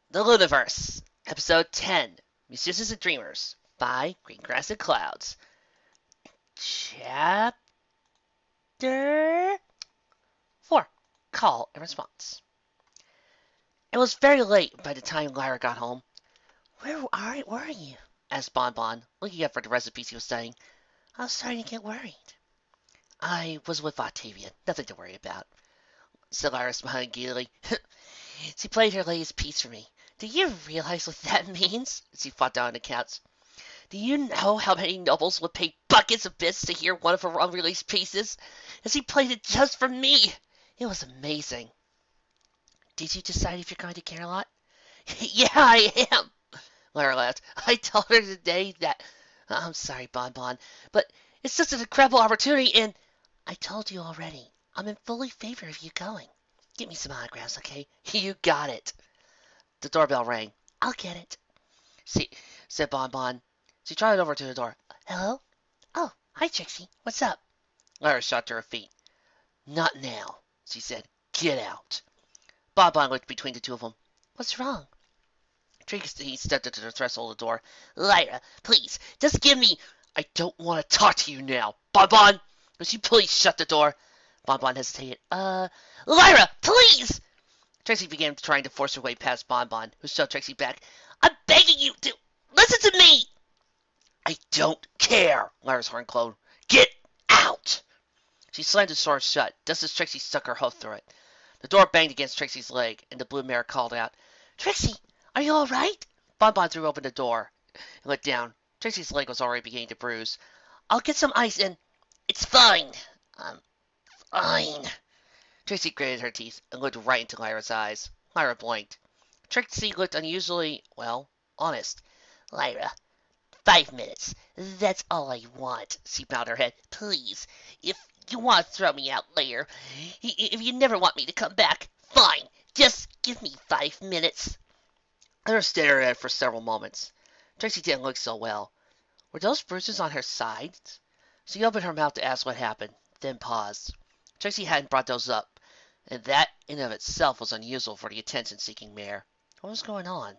The Lunaverse, Episode 10, Musicians and Dreamers, by Green Grass and Clouds. Chapter 4, Call and Response. It was very late by the time Lyra got home. Where are you? Asked Bon Bon, looking up for the recipes he was studying. I was starting to get worried. I was with Octavia, nothing to worry about, said Lyra, smiling gaily. She played her latest piece for me. Do you realize what that means? She fought down on the couch. Do you know how many nobles would pay buckets of bits to hear one of her unreleased pieces? And she played it just for me. It was amazing. Did you decide if you're going to Canterlot? Yeah, I am. Lyra laughed. I told her today that. I'm sorry, Bon Bon, but it's just an incredible opportunity, and I told you already. I'm in fully favor of you going. Get me some autographs, okay? You got it. The doorbell rang. I'll get it. See, said Bon Bon. She trotted over to the door. Hello? Oh, hi, Trixie. What's up? Lyra shot to her feet. Not now, she said. Get out. Bon Bon looked between the two of them. What's wrong? Trixie stepped into the threshold of the door. Lyra, please, just give me. I don't want to talk to you now. Bon Bon, would you please shut the door? Bon Bon hesitated. Lyra, please! Trixie began trying to force her way past Bon Bon, who shoved Trixie back. I'm begging you to listen to me! I don't care, Lyra's horn glowed. Get out! She slammed the door shut, just as Trixie stuck her hoof through it. The door banged against Trixie's leg, and the blue mare called out, Trixie, are you all right? Bon Bon threw open the door and looked down. Trixie's leg was already beginning to bruise. I'll get some ice and... It's fine. I'm fine. Trixie gritted her teeth and looked right into Lyra's eyes. Lyra blinked. Trixie looked unusually, well, honest. Lyra, 5 minutes. That's all I want. She bowed her head. Please, if you want to throw me out later, if you never want me to come back, fine. Just give me 5 minutes. Lyra stared at her for several moments. Trixie didn't look so well. Were those bruises on her sides? She opened her mouth to ask what happened, then paused. Trixie hadn't brought those up, and that in of itself was unusual for the attention-seeking mare. What was going on?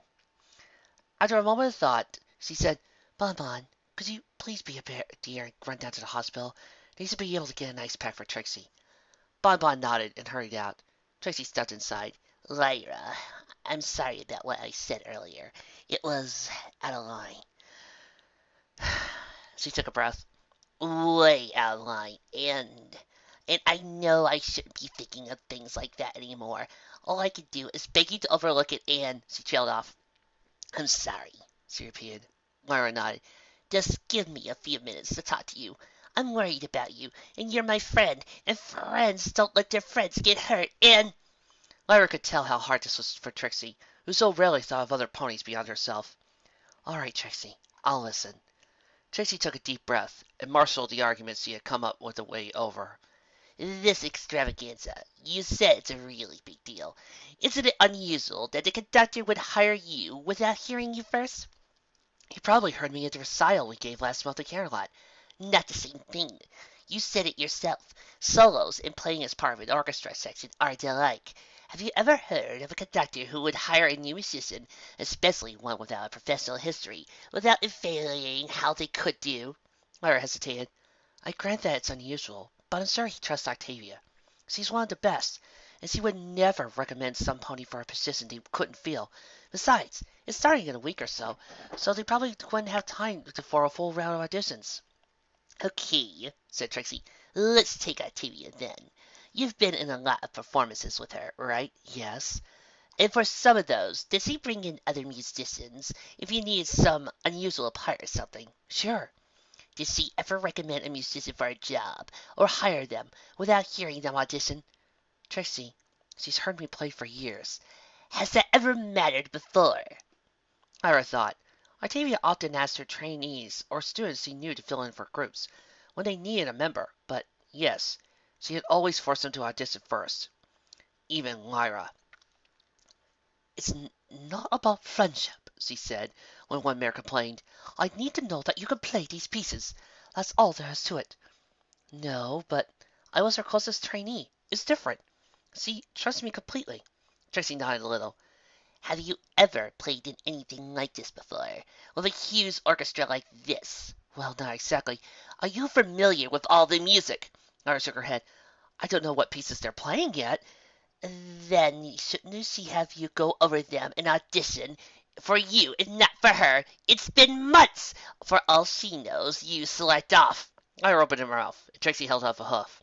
After a moment of thought, she said, Bon Bon, could you please be a dear and run down to the hospital? Needs to be able to get an ice pack for Trixie. Bon Bon nodded and hurried out. Trixie stepped inside. Lyra, I'm sorry about what I said earlier. It was out of line. She took a breath. Way out of line. And I know I shouldn't be thinking of things like that anymore. All I can do is beg you to overlook it and... She trailed off. I'm sorry, she repeated. Lyra nodded. Just give me a few minutes to talk to you. I'm worried about you, and you're my friend, and friends don't let their friends get hurt, and... Lyra could tell how hard this was for Trixie, who so rarely thought of other ponies beyond herself. All right, Trixie, I'll listen. Trixie took a deep breath and marshaled the arguments she had come up with a way over. This extravaganza, you said it's a really big deal. Isn't it unusual that the conductor would hire you without hearing you first? He probably heard me at the recital we gave last month at Canterlot. Not the same thing. You said it yourself. Solos and playing as part of an orchestra section aren't alike. Have you ever heard of a conductor who would hire a new musician, especially one without a professional history, without evaluating how they could do? Lyra hesitated. I grant that it's unusual, but I'm sure he trusts Octavia. She's one of the best, and she would never recommend some pony for a position they couldn't fill. Besides, it's starting in a week or so, so they probably wouldn't have time for a full round of auditions. Okay, said Trixie. Let's take Octavia then. You've been in a lot of performances with her, right? Yes. And for some of those, did she bring in other musicians if you needed some unusual part or something? Sure. Did she ever recommend a musician for a job, or hire them, without hearing them audition? Trixie, she's heard me play for years. Has that ever mattered before? Lyra thought. Octavia often asked her trainees or students she knew to fill in for groups when they needed a member, but yes, she had always forced them to audition first. Even Lyra. It's not about friendship, she said, when one mare complained. I need to know that you can play these pieces. That's all there is to it. No, but I was her closest trainee. It's different. She trusts me completely. Trixie nodded a little. Have you ever played in anything like this before? With a huge orchestra like this? Well, not exactly. Are you familiar with all the music? Lyra shook her head. I don't know what pieces they're playing yet. Then shouldn't she have you go over them and audition for you and not for her? It's been months. For all she knows, you select off. Lyra opened her mouth. Trixie held up a hoof.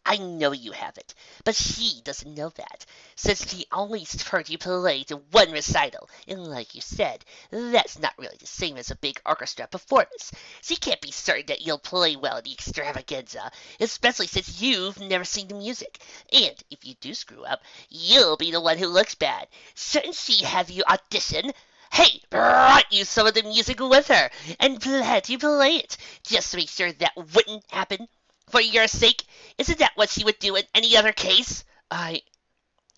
I know you haven't, but she doesn't know that, since she only heard you play to one recital, and like you said, that's not really the same as a big orchestra performance. She can't be certain that you'll play well in the extravaganza, especially since you've never seen the music, and if you do screw up, you'll be the one who looks bad. Shouldn't she have you audition? Hey, brought you some of the music with her, and let you play it, just to make sure that wouldn't happen. For your sake, isn't that what she would do in any other case?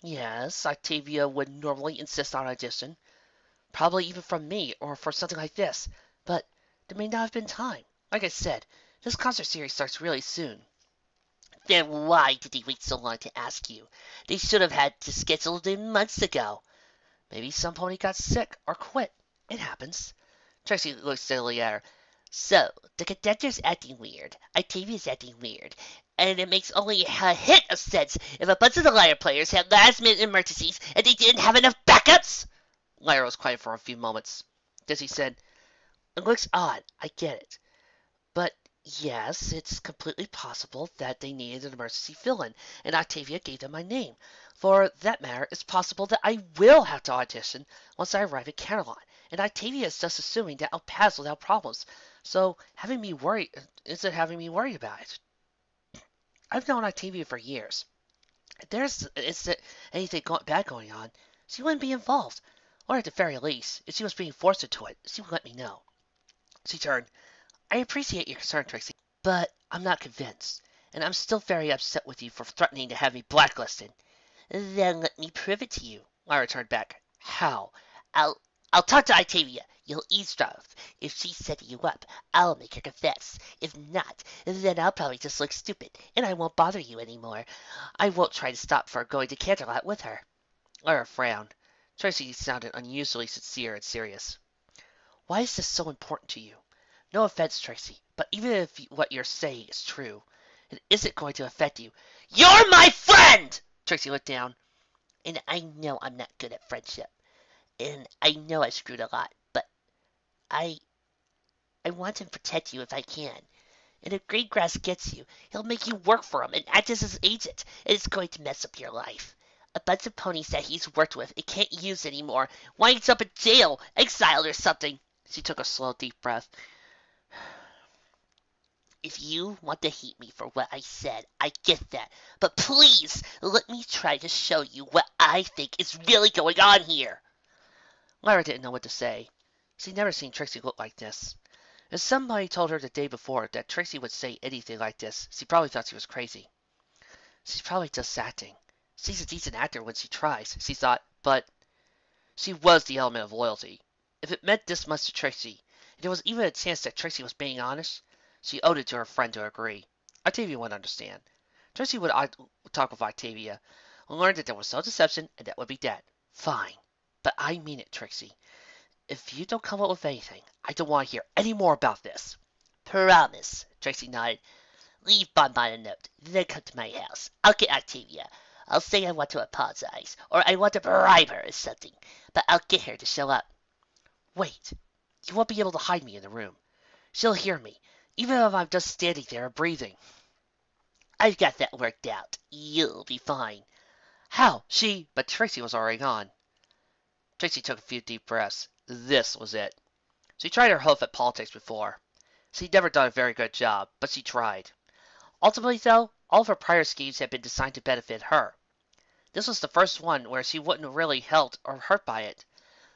Yes, Octavia would normally insist on audition. Probably even from me, or for something like this. But there may not have been time. Like I said, this concert series starts really soon. Then why did they wait so long to ask you? They should have had to schedule it in months ago. Maybe some pony got sick or quit. It happens. Trixie looked steadily at her. So, the conductor's acting weird, Octavia's acting weird, and it makes only a hint of sense if a bunch of the lyre players had last-minute emergencies and they didn't have enough backups? Lyra was quiet for a few moments. Dizzy said, It looks odd, I get it. But yes, it's completely possible that they needed an emergency fill-in, and Octavia gave them my name. For that matter, it's possible that I will have to audition once I arrive at Canterlot, and Octavia is just assuming that I'll pass without problems. So having me worry having me worry about it. I've known Octavia for years. If there's anything bad going on, she wouldn't be involved. Or at the very least, if she was being forced into it, she would let me know. She turned. I appreciate your concern, Trixie, but I'm not convinced, and I'm still very upset with you for threatening to have me blacklisted. Then let me prove it to you, Lyra turned back. How? I'll talk to Octavia. You'll eavesdrop. If she's setting you up, I'll make her confess. If not, then I'll probably just look stupid, and I won't bother you anymore. I won't try to stop her going to Canterlot with her. Lyra frowned. Trixie sounded unusually sincere and serious. Why is this so important to you? No offense, Trixie, but even if what you're saying is true, it isn't going to affect you. You're my friend! Trixie looked down. And I know I'm not good at friendship. And I know I screwed a lot, but I want to protect you if I can. And if Greengrass gets you, he'll make you work for him and act as his agent, and it's going to mess up your life. A bunch of ponies that he's worked with and can't use anymore winds up in jail, exiled or something. She took a slow, deep breath. If you want to hate me for what I said, I get that. But please, let me try to show you what I think is really going on here. Lyra didn't know what to say. She'd never seen Trixie look like this. If somebody told her the day before that Trixie would say anything like this, she probably thought she was crazy. She's probably just acting. She's a decent actor when she tries, she thought, but she was the element of loyalty. If it meant this much to Trixie, and there was even a chance that Trixie was being honest, she owed it to her friend to agree. Octavia would understand. Trixie would talk with Octavia, and learn that there was no deception, and that would be that. Fine. But I mean it, Trixie. If you don't come up with anything, I don't want to hear any more about this. Promise, Trixie nodded. Leave Bonbon a note, then come to my house. I'll get Octavia. I'll say I want to apologize, or I want to bribe her or something, but I'll get her to show up. Wait. You won't be able to hide me in the room. She'll hear me, even if I'm just standing there and breathing. I've got that worked out. You'll be fine. How? But Trixie was already gone. Trixie took a few deep breaths. This was it. She tried her hoof at politics before. She'd never done a very good job, but she tried. Ultimately, though, all of her prior schemes had been designed to benefit her. This was the first one where she wouldn't really helped or hurt by it,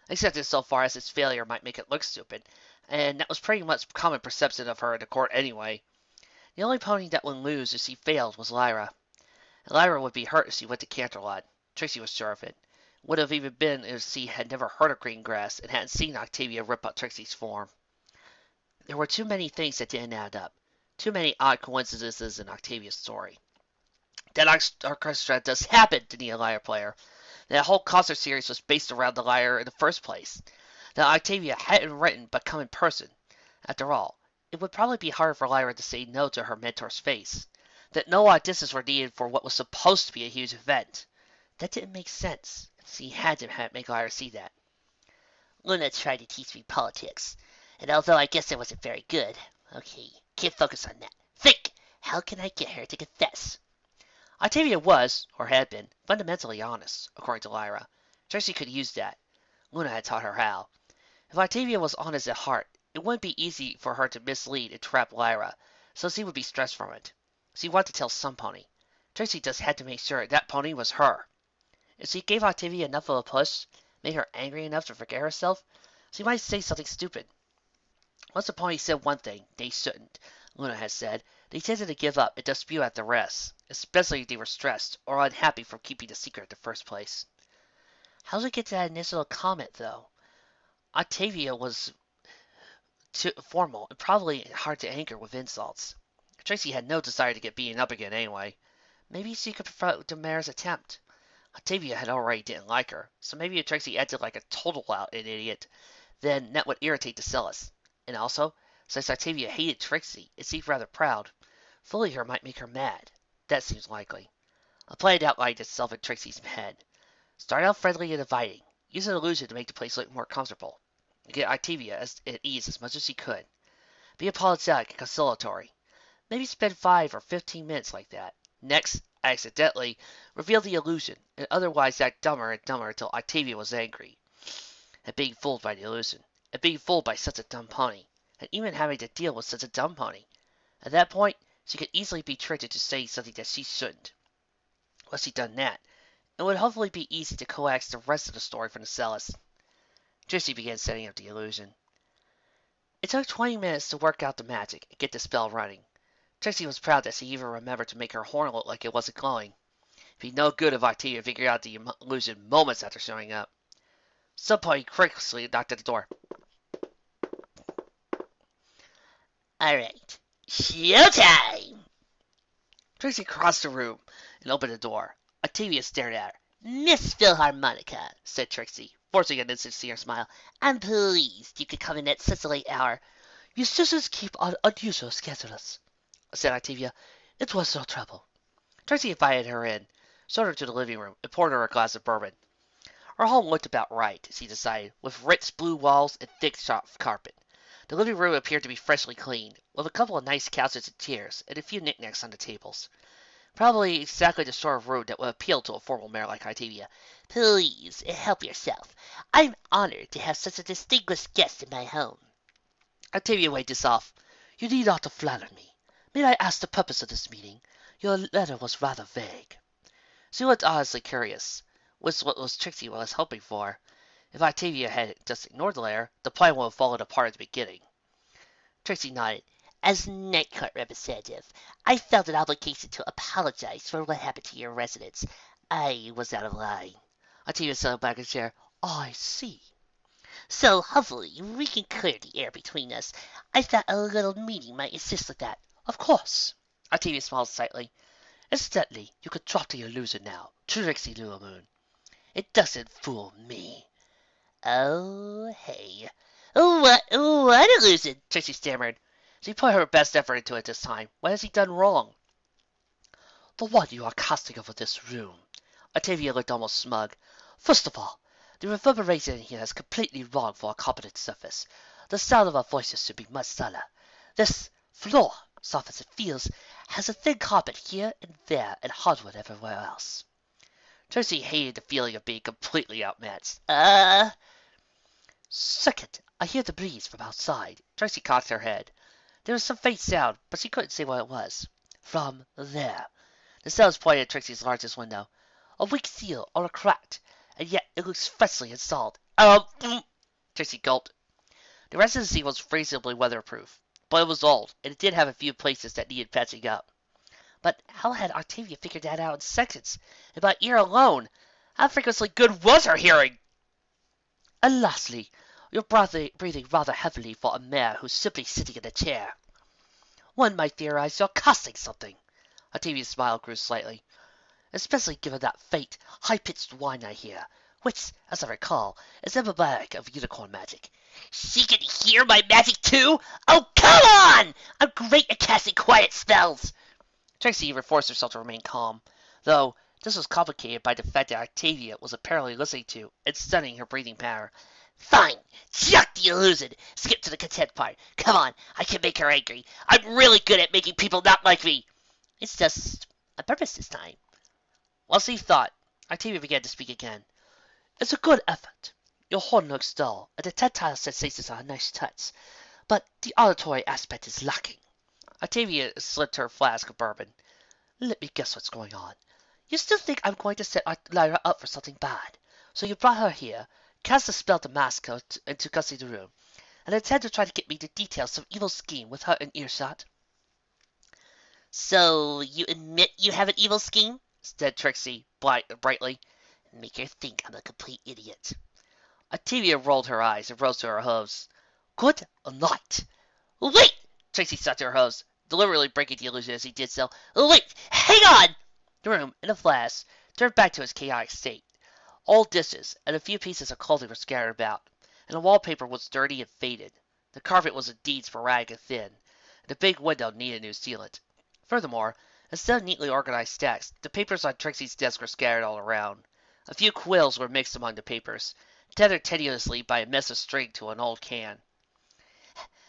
except insofar as its failure might make it look stupid, and that was pretty much common perception of her in the court anyway. The only pony that would lose if she failed was Lyra. And Lyra would be hurt if she went to Canterlot. Trixie was sure of it. Would have even been if she had never heard of Greengrass and hadn't seen Octavia rip out Trixie's form. There were too many things that didn't add up. Too many odd coincidences in Octavia's story. That orchestra does happen to need a lyre player. That whole concert series was based around the lyre in the first place. That Octavia hadn't written but come in person. After all, it would probably be hard for Lyra to say no to her mentor's face. That no auditions were needed for what was supposed to be a huge event. That didn't make sense. He had to make Lyra see that. Luna tried to teach me politics, and although I guess I wasn't very good, okay, can't focus on that. Think! How can I get her to confess? Octavia was, or had been, fundamentally honest, according to Lyra. Trixie could use that. Luna had taught her how. If Octavia was honest at heart, it wouldn't be easy for her to mislead and trap Lyra, so she would be stressed from it. She wanted to tell some pony. Trixie just had to make sure that pony was her. If she gave Octavia enough of a push, made her angry enough to forget herself, she might say something stupid. Once the pony said one thing they shouldn't, Luna had said, they tended to give up and just spew at the rest, especially if they were stressed or unhappy from keeping the secret in the first place. How did it get to that initial comment, though? Octavia was too formal and probably hard to anger with insults. Trixie had no desire to get beaten up again anyway. Maybe she could prefer the mayor's attempt. Octavia had already didn't like her, so maybe if Trixie acted like a total out an idiot, then that would irritate the Celis. And also, since Octavia hated Trixie and seemed rather proud, fooling her might make her mad. That seems likely. A plan outlined itself in Trixie's head. Start out friendly and inviting. Use an illusion to make the place look more comfortable. And get Octavia at ease as much as she could. Be apologetic and conciliatory. Maybe spend 5 or 15 minutes like that. Next, accidentally, reveal the illusion, and otherwise act dumber and dumber until Octavia was angry at being fooled by the illusion, at being fooled by such a dumb pony, and even having to deal with such a dumb pony. At that point, she could easily be tricked into saying something that she shouldn't. Once she'd done that, it would hopefully be easy to coax the rest of the story from the Celis. Trixie began setting up the illusion. It took 20 minutes to work out the magic and get the spell running. Trixie was proud that she even remembered to make her horn look like it wasn't glowing. It'd be no good if Octavia figured out the illusion moments after showing up. Some pony quickly knocked at the door. Alright, showtime! Trixie crossed the room and opened the door. Octavia stared at her. Miss Philharmonica, said Trixie, forcing an insincere smile. I'm pleased you could come in at such a late hour. Musicians keep on unusual schedules, said Octavia. It was no trouble. Trixie invited her in, showed her to the living room, and poured her a glass of bourbon. Her home looked about right, she decided, with rich blue walls and thick soft carpet. The living room appeared to be freshly cleaned, with a couple of nice couches and chairs, and a few knickknacks on the tables. Probably exactly the sort of room that would appeal to a formal mayor like Octavia. Please, help yourself. I'm honored to have such a distinguished guest in my home. Octavia waved this off. You need not to flatter me. May I ask the purpose of this meeting? Your letter was rather vague. She looked honestly curious, which was Trixie was hoping for. If Octavia had just ignored the letter, the plan would have fallen apart at the beginning. Trixie nodded. As Night Court representative, I felt an obligation to apologize for what happened to your residence. I was out of line. Octavia settled back in her chair. I see. So hopefully we can clear the air between us. I thought a little meeting might assist with that. Of course. Octavia smiled slightly. Incidentally, you could drop the illusion now. Trixie Moon. It doesn't fool me. Oh, hey. What illusion? Trixie stammered. She put her best effort into it this time. What has he done wrong? The one you are casting over this room. Octavia looked almost smug. First of all, the reverberation in here is completely wrong for a competent surface. The sound of our voices should be much subtler. This floor, soft as it feels, has a thin carpet here and there and hardwood everywhere else. Trixie hated the feeling of being completely outmatched. Second, I hear the breeze from outside. Trixie cocked her head. There was some faint sound, but she couldn't say what it was. From there. The sound pointed at Trixie's largest window. A weak seal or a crack, and yet it looks freshly installed. Trixie gulped. The residency was reasonably weatherproof, but it was old, and it did have a few places that needed patching up. But how had Octavia figured that out in seconds? And by ear alone? How frequently good was her hearing? And lastly, you're breathing rather heavily for a mayor who's simply sitting in a chair. One might theorize you're casting something. Octavia's smile grew slightly. especially given that faint, high-pitched whine I hear, which, as I recall, is emblematic of unicorn magic. She can hear my magic too? Oh, come on! I'm great at casting quiet spells. Trixie forced herself to remain calm, though this was complicated by the fact that Octavia was apparently listening to and studying her breathing pattern. Fine, chuck the illusion. Skip to the content part. Come on, I can make her angry. I'm really good at making people not like me. It's just on purpose this time. While Steve thought, Octavia began to speak again. It's a good effort. Your horn looks dull, and the tactile sensations are a nice touch, but the auditory aspect is lacking. Octavia slipped her flask of bourbon. Let me guess what's going on. You still think I'm going to set Lyra up for something bad, so you brought her here, cast a spell to mask her into custody the room, and intend to try to get me the details of some evil scheme with her in earshot. So you admit you have an evil scheme? Said Trixie brightly. Make her think I'm a complete idiot. Octavia rolled her eyes and rose to her hooves. Good night. Wait! Trixie stuck to her hooves, deliberately breaking the illusion as he did so. Wait! Hang on! The room, in a flash, turned back to its chaotic state. Old dishes and a few pieces of clothing were scattered about, and the wallpaper was dirty and faded. The carpet was indeed sporadic and thin, and the big window needed a new sealant. Furthermore, instead of neatly organized stacks, the papers on Trixie's desk were scattered all around. A few quills were mixed among the papers, tethered tenuously by a mess of string to an old can.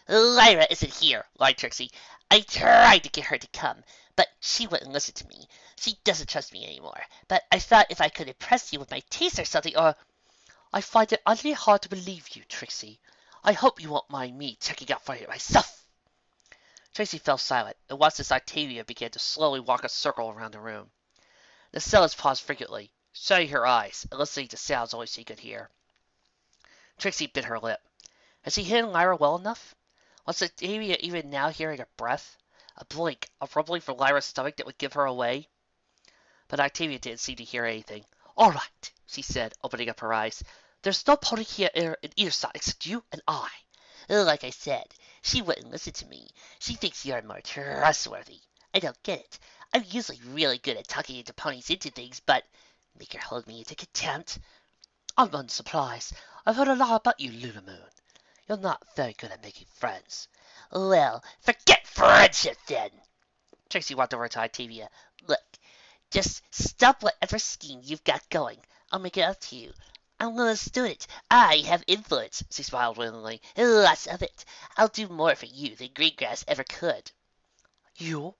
Lyra isn't here, lied Trixie. I tried to get her to come, but she wouldn't listen to me. She doesn't trust me anymore, but I thought if I could impress you with my taste or something, or... I find it utterly hard to believe you, Trixie. I hope you won't mind me checking out for it myself. Trixie fell silent, and watched as Octavia began to slowly walk a circle around the room. The cellist paused frequently, shutting her eyes and listening to sounds only she could hear. Trixie bit her lip. Had she hidden Lyra well enough? Was Octavia even now hearing a breath, a blink, a rumbling from Lyra's stomach that would give her away? But Octavia didn't seem to hear anything. All right, she said, opening up her eyes. There's no pony here in either side except you and I. Like I said, she wouldn't listen to me. She thinks you're more trustworthy. I don't get it. I'm usually really good at talking into ponies into things, but make her hold me into contempt? I'm unsurprised. I've heard a lot about you, Luna Moon. You're not very good at making friends. Well, forget friendship then. Trixie walked over to Octavia. Look, just stop whatever scheme you've got going. I'll make it up to you. I'm Luna's student. I have influence, she smiled willingly. Lots of it. I'll do more for you than Greengrass ever could. You?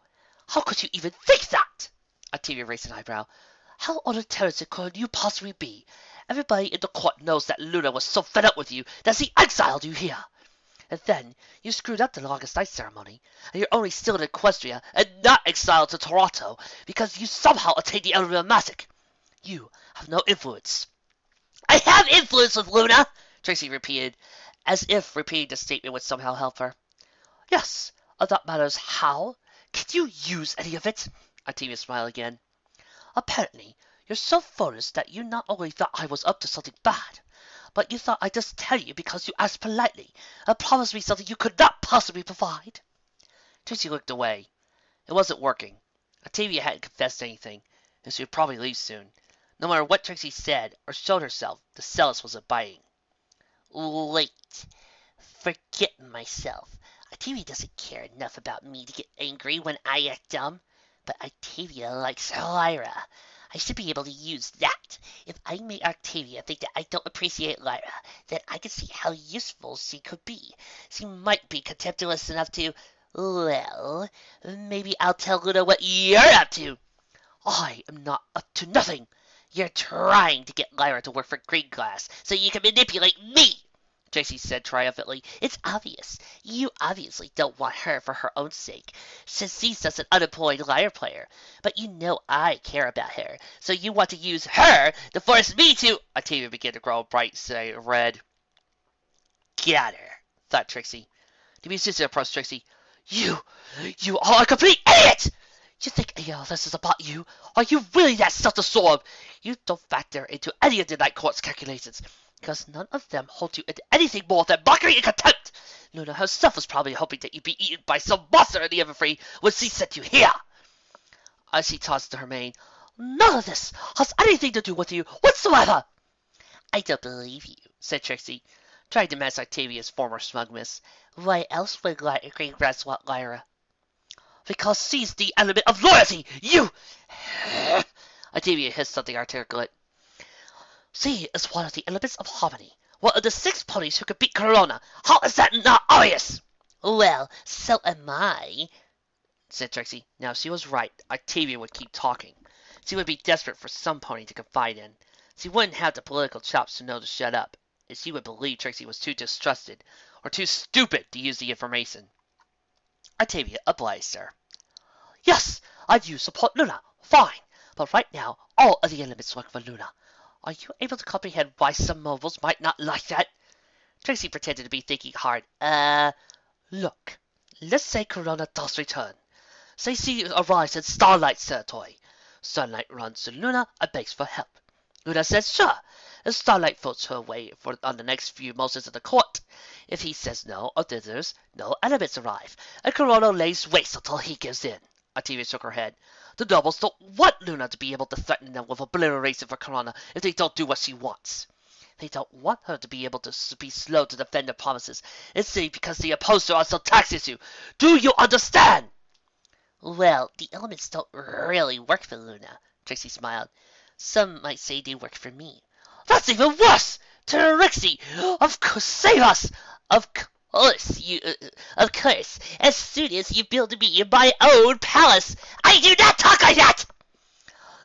How could you even think that? Octavia raised an eyebrow. How unintelligent could you possibly be? Everybody in the court knows that Luna was so fed up with you that she exiled you here. And then you screwed up the longest night ceremony, and you're only still in Equestria and not exiled to Toronto because you somehow attained the element of magic. You have no influence. I have influence with Luna, Trixie repeated, as if repeating the statement would somehow help her. Yes, that matters how. Can you use any of it? Octavia smiled again. Apparently, you're so foolish that you not only thought I was up to something bad, but you thought I'd just tell you because you asked politely and promised me something you could not possibly provide. Trixie looked away. It wasn't working. Octavia hadn't confessed anything, and she would probably leave soon. No matter what Trixie said or showed herself, the cellist was biting. Wait. Forget myself. Octavia doesn't care enough about me to get angry when I act dumb. But Octavia likes Lyra. I should be able to use that. If I make Octavia think that I don't appreciate Lyra, then I can see how useful she could be. She might be contemptuous enough to... Well, maybe I'll tell Luna what you're up to. I am not up to nothing. You're trying to get Lyra to work for Greenglass so you can manipulate me, Trixie said triumphantly. It's obvious. You obviously don't want her for her own sake, since she's just an unemployed lyre player. But you know I care about her, so you want to use her to force me to... Octavia began to grow bright red. Got her, thought Trixie. The musician approached Trixie. You are a complete idiot! You think any of this is about you? Are you really that self-absorbed? You don't factor into any of the Night Court's calculations, because none of them hold you into anything more than mockery and contempt. Luna herself was probably hoping that you'd be eaten by some monster in the Everfree when she sent you here. As she tossed to her mane, None of this has anything to do with you whatsoever. I don't believe you, said Trixie, trying to match Octavia's former smugness. Why else would Greengrass want Lyra? Because she's the element of loyalty, you! Octavia hissed something articulate. She is one of the elements of harmony. One of the 6 ponies who could beat Corona. How is that not obvious? Well, so am I, said Trixie. Now, she was right. Octavia would keep talking. She would be desperate for some pony to confide in. She wouldn't have the political chops to know to shut up, and she would believe Trixie was too distrusted, or too stupid to use the information. Octavia obliged her. Yes, I do support Luna. Fine. But right now, all of the elements work for Luna. Are you able to comprehend why some mobiles might not like that? Trixie pretended to be thinking hard. Look. Let's say Corona does return. Say she arrives in Starlight's territory. Starlight runs to Luna and begs for help. Luna says sure, and Starlight votes her way on the next few motions of the court. If he says no or dithers, no elements arrive, and Corona lays waste until he gives in. Octavia shook her head. The nobles don't want Luna to be able to threaten them with obliteration for Corona if they don't do what she wants. They don't want her to be able to be slow to defend their promises, instead because they oppose her on some tax issue. Do you understand? Well, the elements don't really work for Luna, Trixie smiled. Some might say they work for me. That's even worse! Trixie! Of course, save us! Of course, as soon as you build me my own palace, I do not talk like that!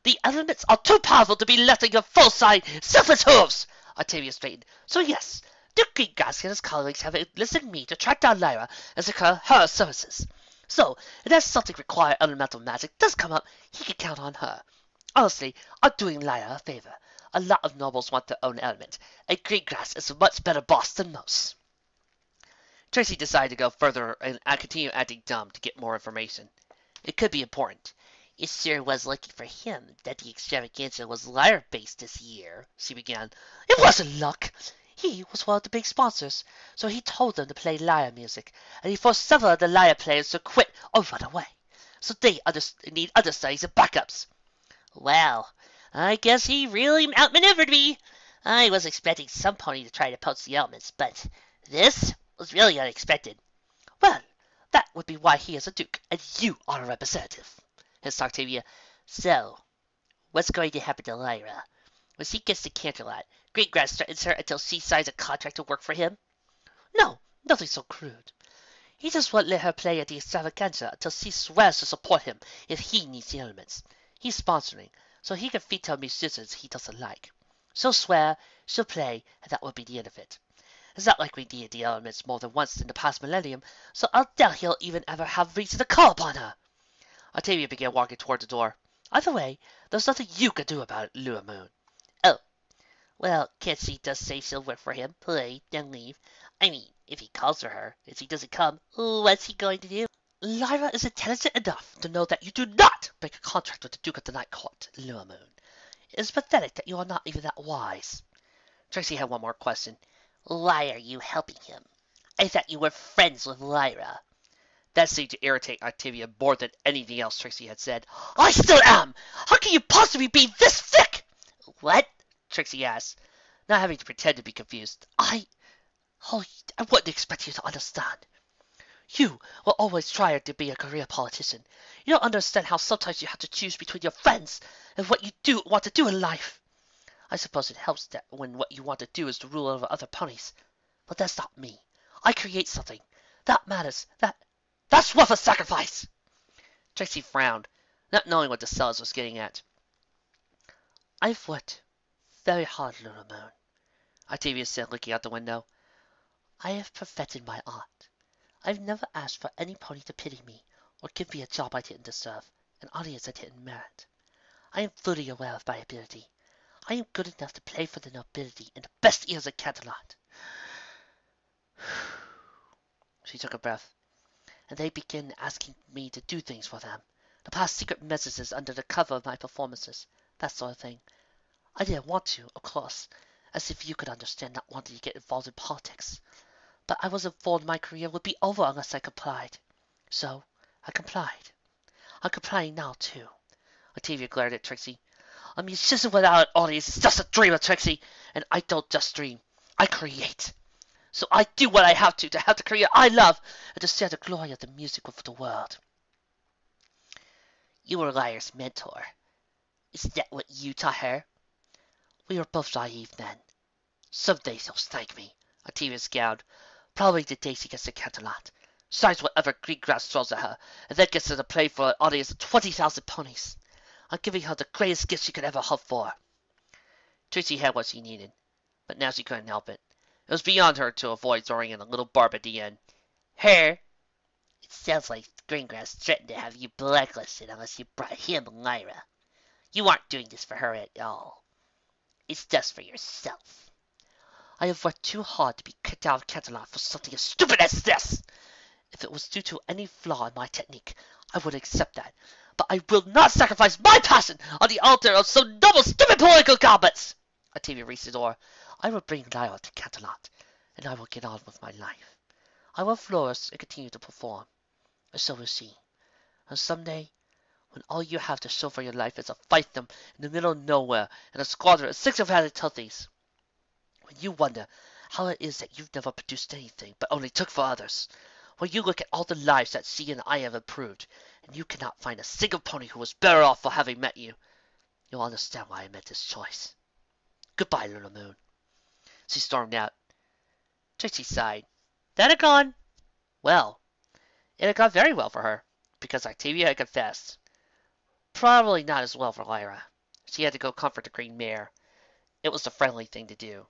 The elements are too powerful to be left in your full-size, selfless hooves! Octavia straightened. So yes, Duke Greengrass and his colleagues have enlisted me to track down Lyra and secure her services. So, if something requiring elemental magic does come up, he can count on her. Honestly, I'm doing Lyra a favor. A lot of nobles want their own element, and Greengrass is a much better boss than most. Trixie decided to go further and continue acting dumb to get more information. It could be important. It sure was lucky for him that the extravaganza was lyre-based this year, she began. It wasn't luck. He was one of the big sponsors, so he told them to play lyre music, and he forced several of the lyre players to quit or run away. So they need understudies and backups. Well, I guess he really outmaneuvered me. I was expecting some pony to try to poach the elements, but this was really unexpected. Well, that would be why he is a duke, and you are a representative, hissed Octavia. So, what's going to happen to Lyra? When she gets to Canterlot, Greengrass threatens her until she signs a contract to work for him? No, nothing so crude. He just won't let her play at the extravaganza until she swears to support him if he needs the elements. He's sponsoring, so he can veto musicians he doesn't like. She'll swear, she'll play, and that will be the end of it. It's not like we needed the elements more than once in the past millennium, so I doubt he'll even ever have reason to call upon her. Octavia began walking toward the door. Either way, there's nothing you can do about it, Lua Moon. Oh, well, can't she just say she'll work for him, play, then leave? I mean, if he calls for her, if she doesn't come, what's he going to do? Lyra is intelligent enough to know that you do not break a contract with the Duke of the Night Court, Lua Moon. It is pathetic that you are not even that wise. Trixie had one more question. Why are you helping him? I thought you were friends with Lyra. That seemed to irritate Octavia more than anything else Trixie had said. I still am! How can you possibly be this thick? What? Trixie asked, not having to pretend to be confused. I wouldn't expect you to understand. You will always try to be a career politician. You don't understand how sometimes you have to choose between your friends and what you want to do in life. I suppose it helps that when what you want to do is to rule over other ponies. But that's not me. I create something. That matters. That's worth a sacrifice. Trixie frowned, not knowing what the sellers was getting at. I've worked very hard, Luna Moon, Octavia said, looking out the window. I have perfected my art. I've never asked for any pony to pity me or give me a job I didn't deserve, an audience I didn't merit. I am fully aware of my ability. I am good enough to play for the nobility in the best ears of Canterlot. She took a breath, and they began asking me to do things for them, to pass secret messages under the cover of my performances, that sort of thing. I didn't want to, of course, as if you could understand not wanting to get involved in politics. But I was informed my career would be over unless I complied. So, I complied. I'm complying now, too. Octavia glared at Trixie. A musician without an audience is just a dreamer, Trixie. And I don't just dream. I create. So I do what I have to have the career I love, and to share the glory of the music with the world. You were Lyra's mentor. Is that what you taught her? We were both naive then. Some days she'll thank me. Octavia scowled. Probably the day she gets to Canterlot. Signs whatever green grass throws at her, and then gets to play for an audience of 20,000 ponies. I'm giving her the greatest gift she could ever hope for. Trixie had what she needed, but now she couldn't help it. It was beyond her to avoid throwing in a little barb at the end. Her? It sounds like Greengrass threatened to have you blacklisted unless you brought him Lyra. You aren't doing this for her at all. It's just for yourself. I have worked too hard to be kicked out of Canterlot for something as stupid as this. If it was due to any flaw in my technique, I would accept that. But I will not sacrifice my passion on the altar of some noble, stupid political goblins. Octavia reached the door. I will bring Lyra to Canterlot, and I will get on with my life. I will flourish and continue to perform, and so will she. And someday, when all you have to show for your life is a fiefdom in the middle of nowhere and a squadron of 600 Tuthies, when you wonder how it is that you've never produced anything but only took for others, when you look at all the lives that she and I have improved, and you cannot find a single pony who was better off for having met you, you'll understand why I made this choice. Goodbye, little moon. She stormed out. Trixie sighed. That had gone well. It had gone very well for her, because Octavia had confessed. Probably not as well for Lyra. She had to go comfort the green mare. It was the friendly thing to do.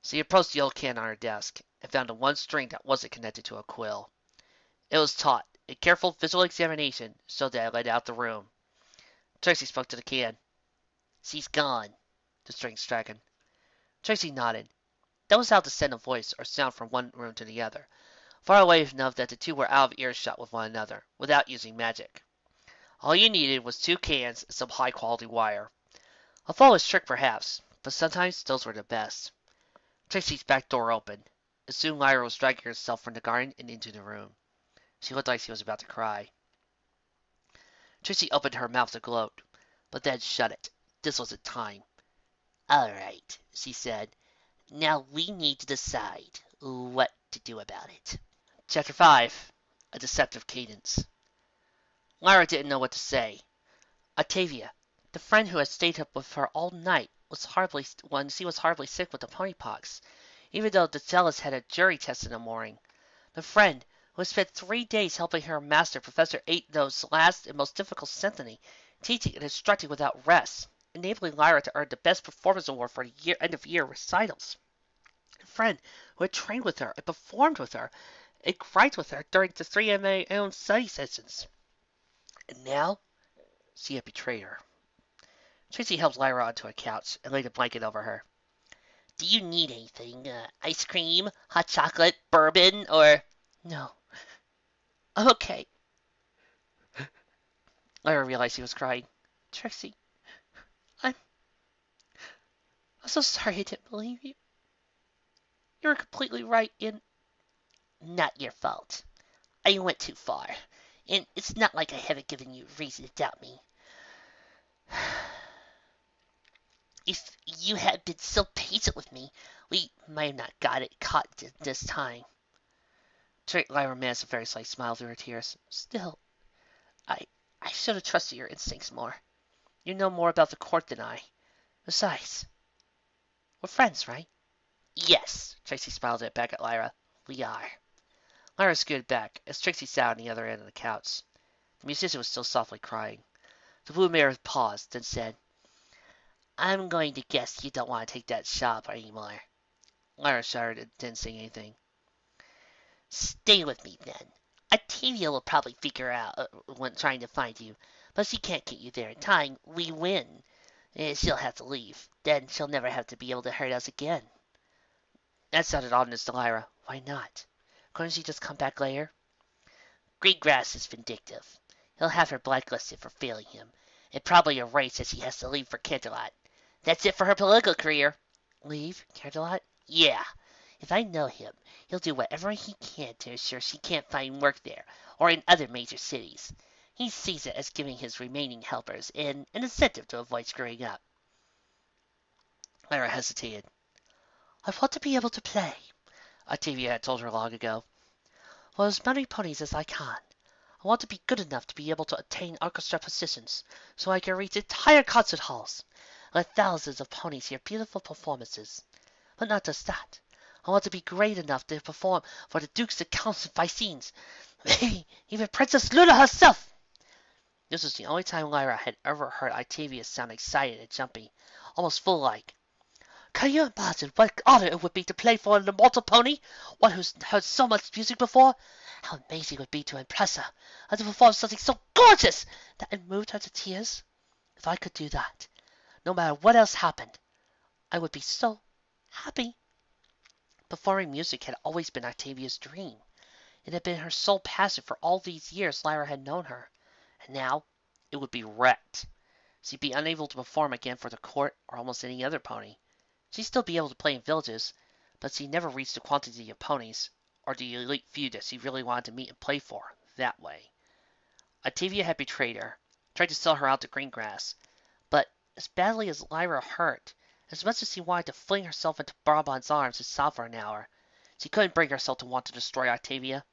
She approached the old can on her desk, and found the one string that wasn't connected to a quill. It was taut, and careful visual examination showed that it led out the room. Trixie spoke to the can. She's gone. The string striking. Trixie nodded. That was how to send a voice or sound from one room to the other, far away enough that the two were out of earshot with one another, without using magic. All you needed was 2 cans and some high-quality wire. A flawless trick, perhaps, but sometimes those were the best. Trixie's back door opened, and soon Lyra was dragging herself from the garden and into the room. She looked like she was about to cry. Trixie opened her mouth to gloat, but then shut it. This wasn't time. All right, she said. Now we need to decide what to do about it. Chapter 5. A Deceptive Cadence. Lyra didn't know what to say. Octavia, the friend who had stayed up with her all night, she was horribly sick with the ponypox, even though the Celis had a jury test in the morning. The friend who had spent 3 days helping her master Professor Eightnose' last and most difficult symphony, teaching and instructing without rest, enabling Lyra to earn the Best Performance Award for the end-of-year recitals. A friend who had trained with her and performed with her and cried with her during the 3 a.m. study sessions. And now, she had betrayed her. Trixie helped Lyra onto a couch and laid a blanket over her. Do you need anything? Ice cream, hot chocolate, bourbon, or... No. I'm okay. Lyra realized she was crying. Trixie, I'm so sorry I didn't believe you. You were completely right in... Not your fault. I went too far, and it's not like I haven't given you reason to doubt me. If you had been so patient with me, we might have not got it caught this time. Lyra managed a very slight smile through her tears. Still, I should have trusted your instincts more. You know more about the court than I. Besides, we're friends, right? Yes, Trixie smiled back at Lyra. We are. Lyra scooted back as Trixie sat on the other end of the couch. The musician was still softly crying. The blue mare paused, then said, I'm going to guess you don't want to take that shop anymore. Lyra shuddered and didn't say anything. Stay with me, then. Octavia will probably figure out when trying to find you, but she can't get you there in time. We win. She'll have to leave. Then she'll never have to be able to hurt us again. That sounded ominous to Lyra. Why not? Couldn't she just come back later? Greengrass is vindictive. He'll have her blacklisted for failing him, and probably erase that she has to leave for Canterlot. That's it for her political career. Leave Canterlot? Yeah. If I know him, he'll do whatever he can to ensure she can't find work there, or in other major cities. He sees it as giving his remaining helpers an incentive to avoid screwing up. Lyra hesitated. I want to be able to play, Octavia had told her long ago. for as many ponies as I can. I want to be good enough to be able to attain orchestra positions, so I can reach entire concert halls, let thousands of ponies hear beautiful performances. But not just that. I want to be great enough to perform for the dukes and counts and Vicines, maybe even Princess Luna herself. This was the only time Lyra had ever heard Octavia sound excited and jumpy, almost full-like. Can you imagine what honor it would be to play for an immortal pony, one who's heard so much music before? How amazing it would be to impress her, and to perform something so gorgeous that it moved her to tears. If I could do that, no matter what else happened, I would be so happy. Performing music had always been Octavia's dream. It had been her sole passion for all these years Lyra had known her. And now it would be wrecked. She'd be unable to perform again for the court or almost any other pony. She'd still be able to play in villages, but she'd never reach the quantity of ponies, or the elite few that she really wanted to meet and play for, that way. Octavia had betrayed her, tried to sell her out to Greengrass, but as badly as Lyra hurt, as much as she wanted to fling herself into Bonbon's arms and sob for an hour, she couldn't bring herself to want to destroy Octavia.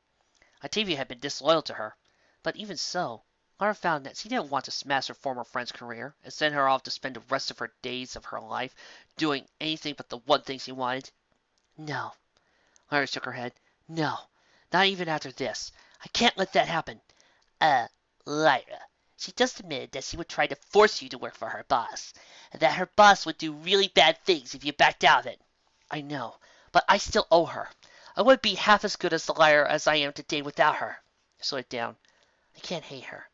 Octavia had been disloyal to her, but even so, Lyra found that she didn't want to smash her former friend's career and send her off to spend the rest of her days of her life doing anything but the one thing she wanted. No. Lyra shook her head. No. Not even after this. I can't let that happen. Lyra. She just admitted that she would try to force you to work for her boss, and that her boss would do really bad things if you backed out of it. I know, but I still owe her. I wouldn't be half as good as the Lyra as I am today without her. Slow it down. I can't hate her.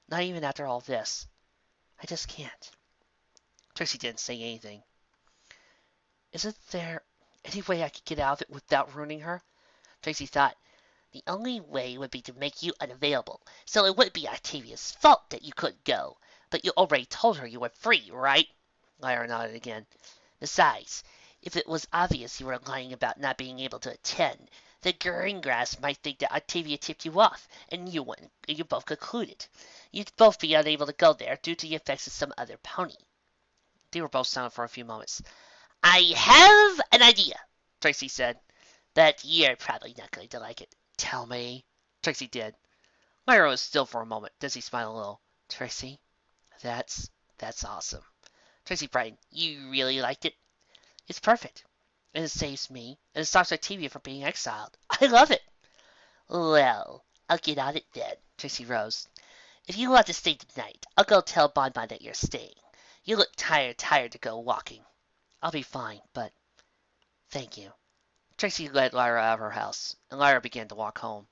Not even after all this. I just can't. Trixie didn't say anything. Isn't there any way I could get out of it without ruining her? Trixie thought. The only way would be to make you unavailable, so it wouldn't be Octavia's fault that you couldn't go. But you already told her you were free, right? Lyra nodded again. Besides, if it was obvious you were lying about not being able to attend, the Greengrass might think that Octavia tipped you off, and you both concluded. You'd both be unable to go there due to the effects of some other pony. They were both silent for a few moments. I have an idea, Trixie said, but you're probably not going to like it. Tell me. Trixie did. Lyra was still for a moment. Then she smiled a little. Trixie, that's awesome. Trixie brightened. You really liked it? It's perfect. And it saves me, and it stops Octavia from being exiled. I love it. Well, I'll get on it then. Trixie rose. If you want to stay tonight, I'll go tell Bonbon that you're staying. You look tired to go walking. I'll be fine, but thank you. Trixie led Lyra out of her house, and Lyra began to walk home.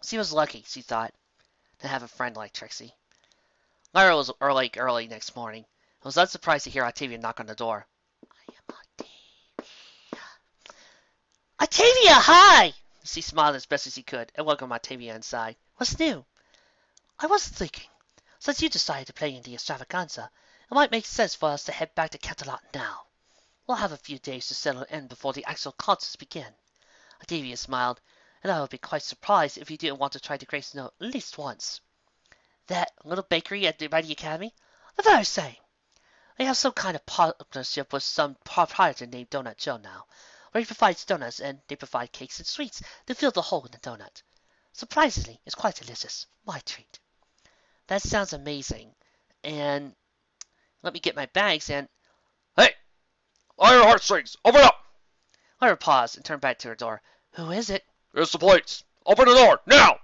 She was lucky, she thought, to have a friend like Trixie. Lyra was early next morning, and was unsurprised to hear Octavia knock on the door. I am Octavia. Octavia, hi! She smiled as best as she could, and welcomed Octavia inside. What's new? I was thinking, since you decided to play in the extravaganza, it might make sense for us to head back to Canterlot now. We'll have a few days to settle in before the actual concerts begin. Octavia smiled. And I would be quite surprised if you didn't want to try the Grace Note at least once. That little bakery at the Mighty Academy? The very same. They have some kind of partnership with some proprietor named Donut Joe now, where he provides donuts and they provide cakes and sweets to fill the hole in the donut. Surprisingly, it's quite delicious. My treat. That sounds amazing. And let me get my bags and... Hey! Lyre heartstrings! Open up! Lyra paused and turned back to her door. Who is it? It's the plates! Open the door, now!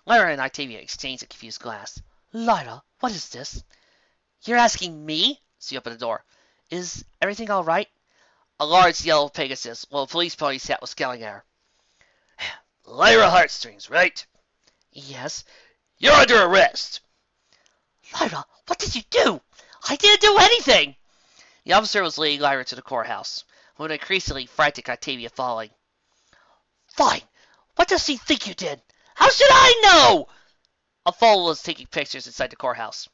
Lyra and Octavia exchanged a confused glance. Lyra, what is this? You're asking me? She opened the door. Is everything all right? A large yellow Pegasus, while a police pony sat with scowling at her. Lyra heartstrings, right? Yes. You're under arrest! Lyra, what did you do? I didn't do anything! The officer was leading Lyra to the courthouse, with an increasingly frantic Octavia following. Fine. What does he think you did? How should I know? A fool was taking pictures inside the courthouse.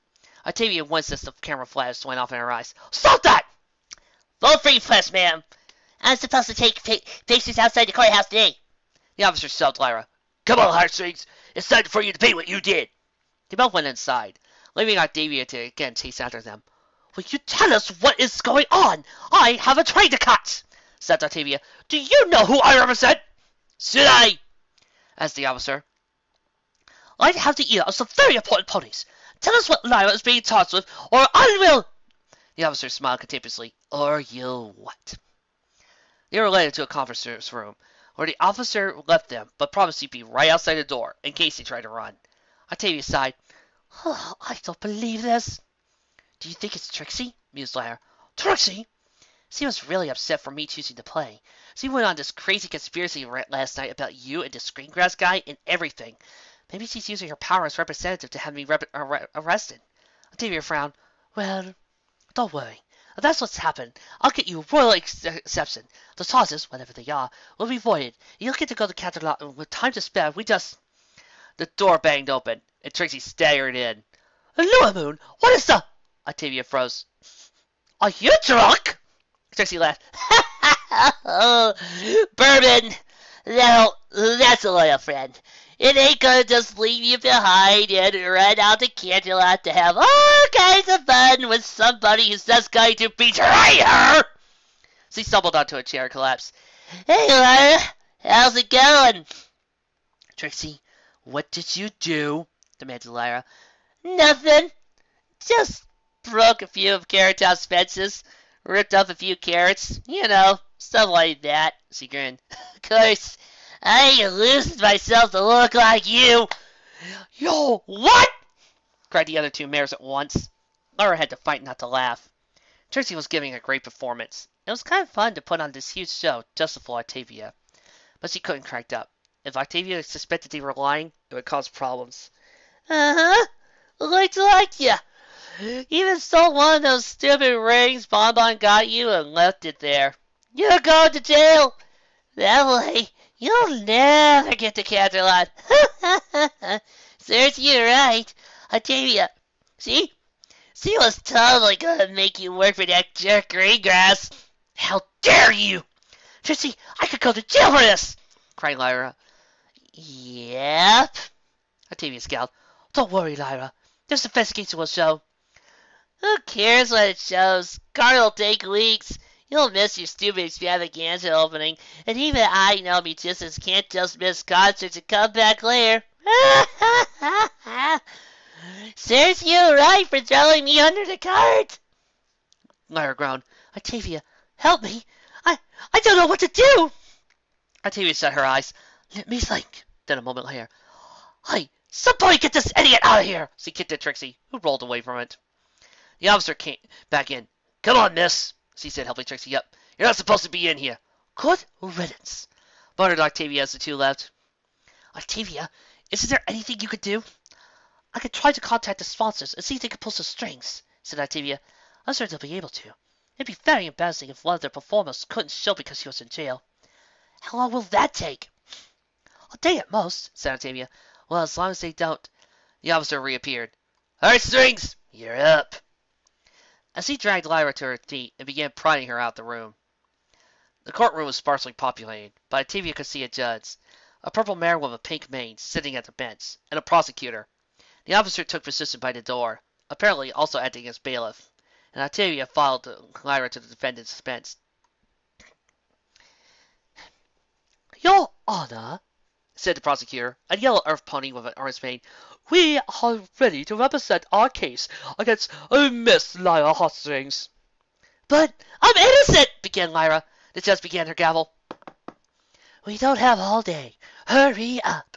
Octavia winced as the camera flash went off in her eyes. Stop that! Full free press, ma'am. I'm supposed to take pictures outside the courthouse today. The officer shoved Lyra. Come on, heartstrings. It's time for you to pay what you did. They both went inside, leaving Octavia to again chase after them. Will you tell us what is going on? I have a train to catch, said Octavia. Do you know who I represent? Should I? Asked the officer. I have the ear of some very important ponies. Tell us what Lyra is being charged with, or I will... The officer smiled contemptuously. Or you'll what? They were led into a conference room, where the officer left them, but promised he'd be right outside the door, in case they tried to run. Octavia sighed. Oh, I don't believe this. Do you think it's Trixie? mused Lyra. Trixie? She was really upset for me choosing to play. She went on this crazy conspiracy rant last night about you and the screen grass guy and everything. Maybe she's using her power as representative to have me arrested. Octavia frowned. Well, don't worry. If that's what's happened, I'll get you a royal exception. The charges, whatever they are, will be voided. You'll get to go to Canterlot, and with time to spare, we just... The door banged open, and Trixie staggered in. Lua Moon, what is the... Octavia froze. Are you drunk? Trixie laughed. Oh, bourbon. Now, that's a loyal friend. It ain't gonna just leave you behind and run out to Canterlot to have all kinds of fun with somebody who's just going to betray her. She stumbled onto a chair and collapsed. Hey, Lyra, how's it going? Trixie, what did you do? Demanded Lyra. Nothing. Just broke a few of Carrotop's fences, ripped up a few carrots, you know, stuff like that. She grinned. Of course, I ain't losing myself to look like you. Yo, what? Cried the other two mares at once. Lyra had to fight not to laugh. Trixie was giving a great performance. It was kind of fun to put on this huge show just for Octavia. But she couldn't crack up. If Octavia suspected they were lying, it would cause problems. Uh-huh. Looks like ya. Even stole one of those stupid rings Bonbon got you and left it there. You're going to jail. That way, you'll never get to Canterlot. Serves you right. Octavia, see? She was totally gonna make you work for that jerk Greengrass. How dare you? Trixie, I could go to jail for this, cried Lyra. Yep. Octavia scowled. Don't worry, Lyra. This investigation will show. Who cares what it shows? Carn'll take weeks. You'll miss your stupid extravaganza opening, and even I know musicians can't just miss concerts and come back later. Serves you right for throwing me under the cart. Lyra groaned. Octavia, help me. I don't know what to do. Octavia shut her eyes. Let me think. Then a moment later. Hey, somebody get this idiot out of here. She kicked at Trixie, who rolled away from it. The officer came back in. Come on, miss, she said, helping Trixie up. You're not supposed to be in here. Good riddance, muttered Octavia as the two left. Octavia, isn't there anything you could do? I could try to contact the sponsors and see if they can pull some strings, said Octavia. I'm sure they'll be able to. It'd be very embarrassing if one of their performers couldn't show because he was in jail. How long will that take? A day at most, said Octavia. Well, as long as they don't. The officer reappeared. All right, strings, you're up. As he dragged Lyra to her feet and began prying her out the room. The courtroom was sparsely populated, but Octavia could see a judge, a purple mare with a pink mane sitting at the bench, and a prosecutor. The officer took position by the door, apparently also acting as bailiff, and Octavia followed Lyra to the defendant's bench. Your Honor, said the prosecutor, a yellow earth pony with an orange mane, we are ready to represent our case against Miss Lyra Hotstrings. But I'm innocent, began Lyra. The judge began her gavel. We don't have all day. Hurry up.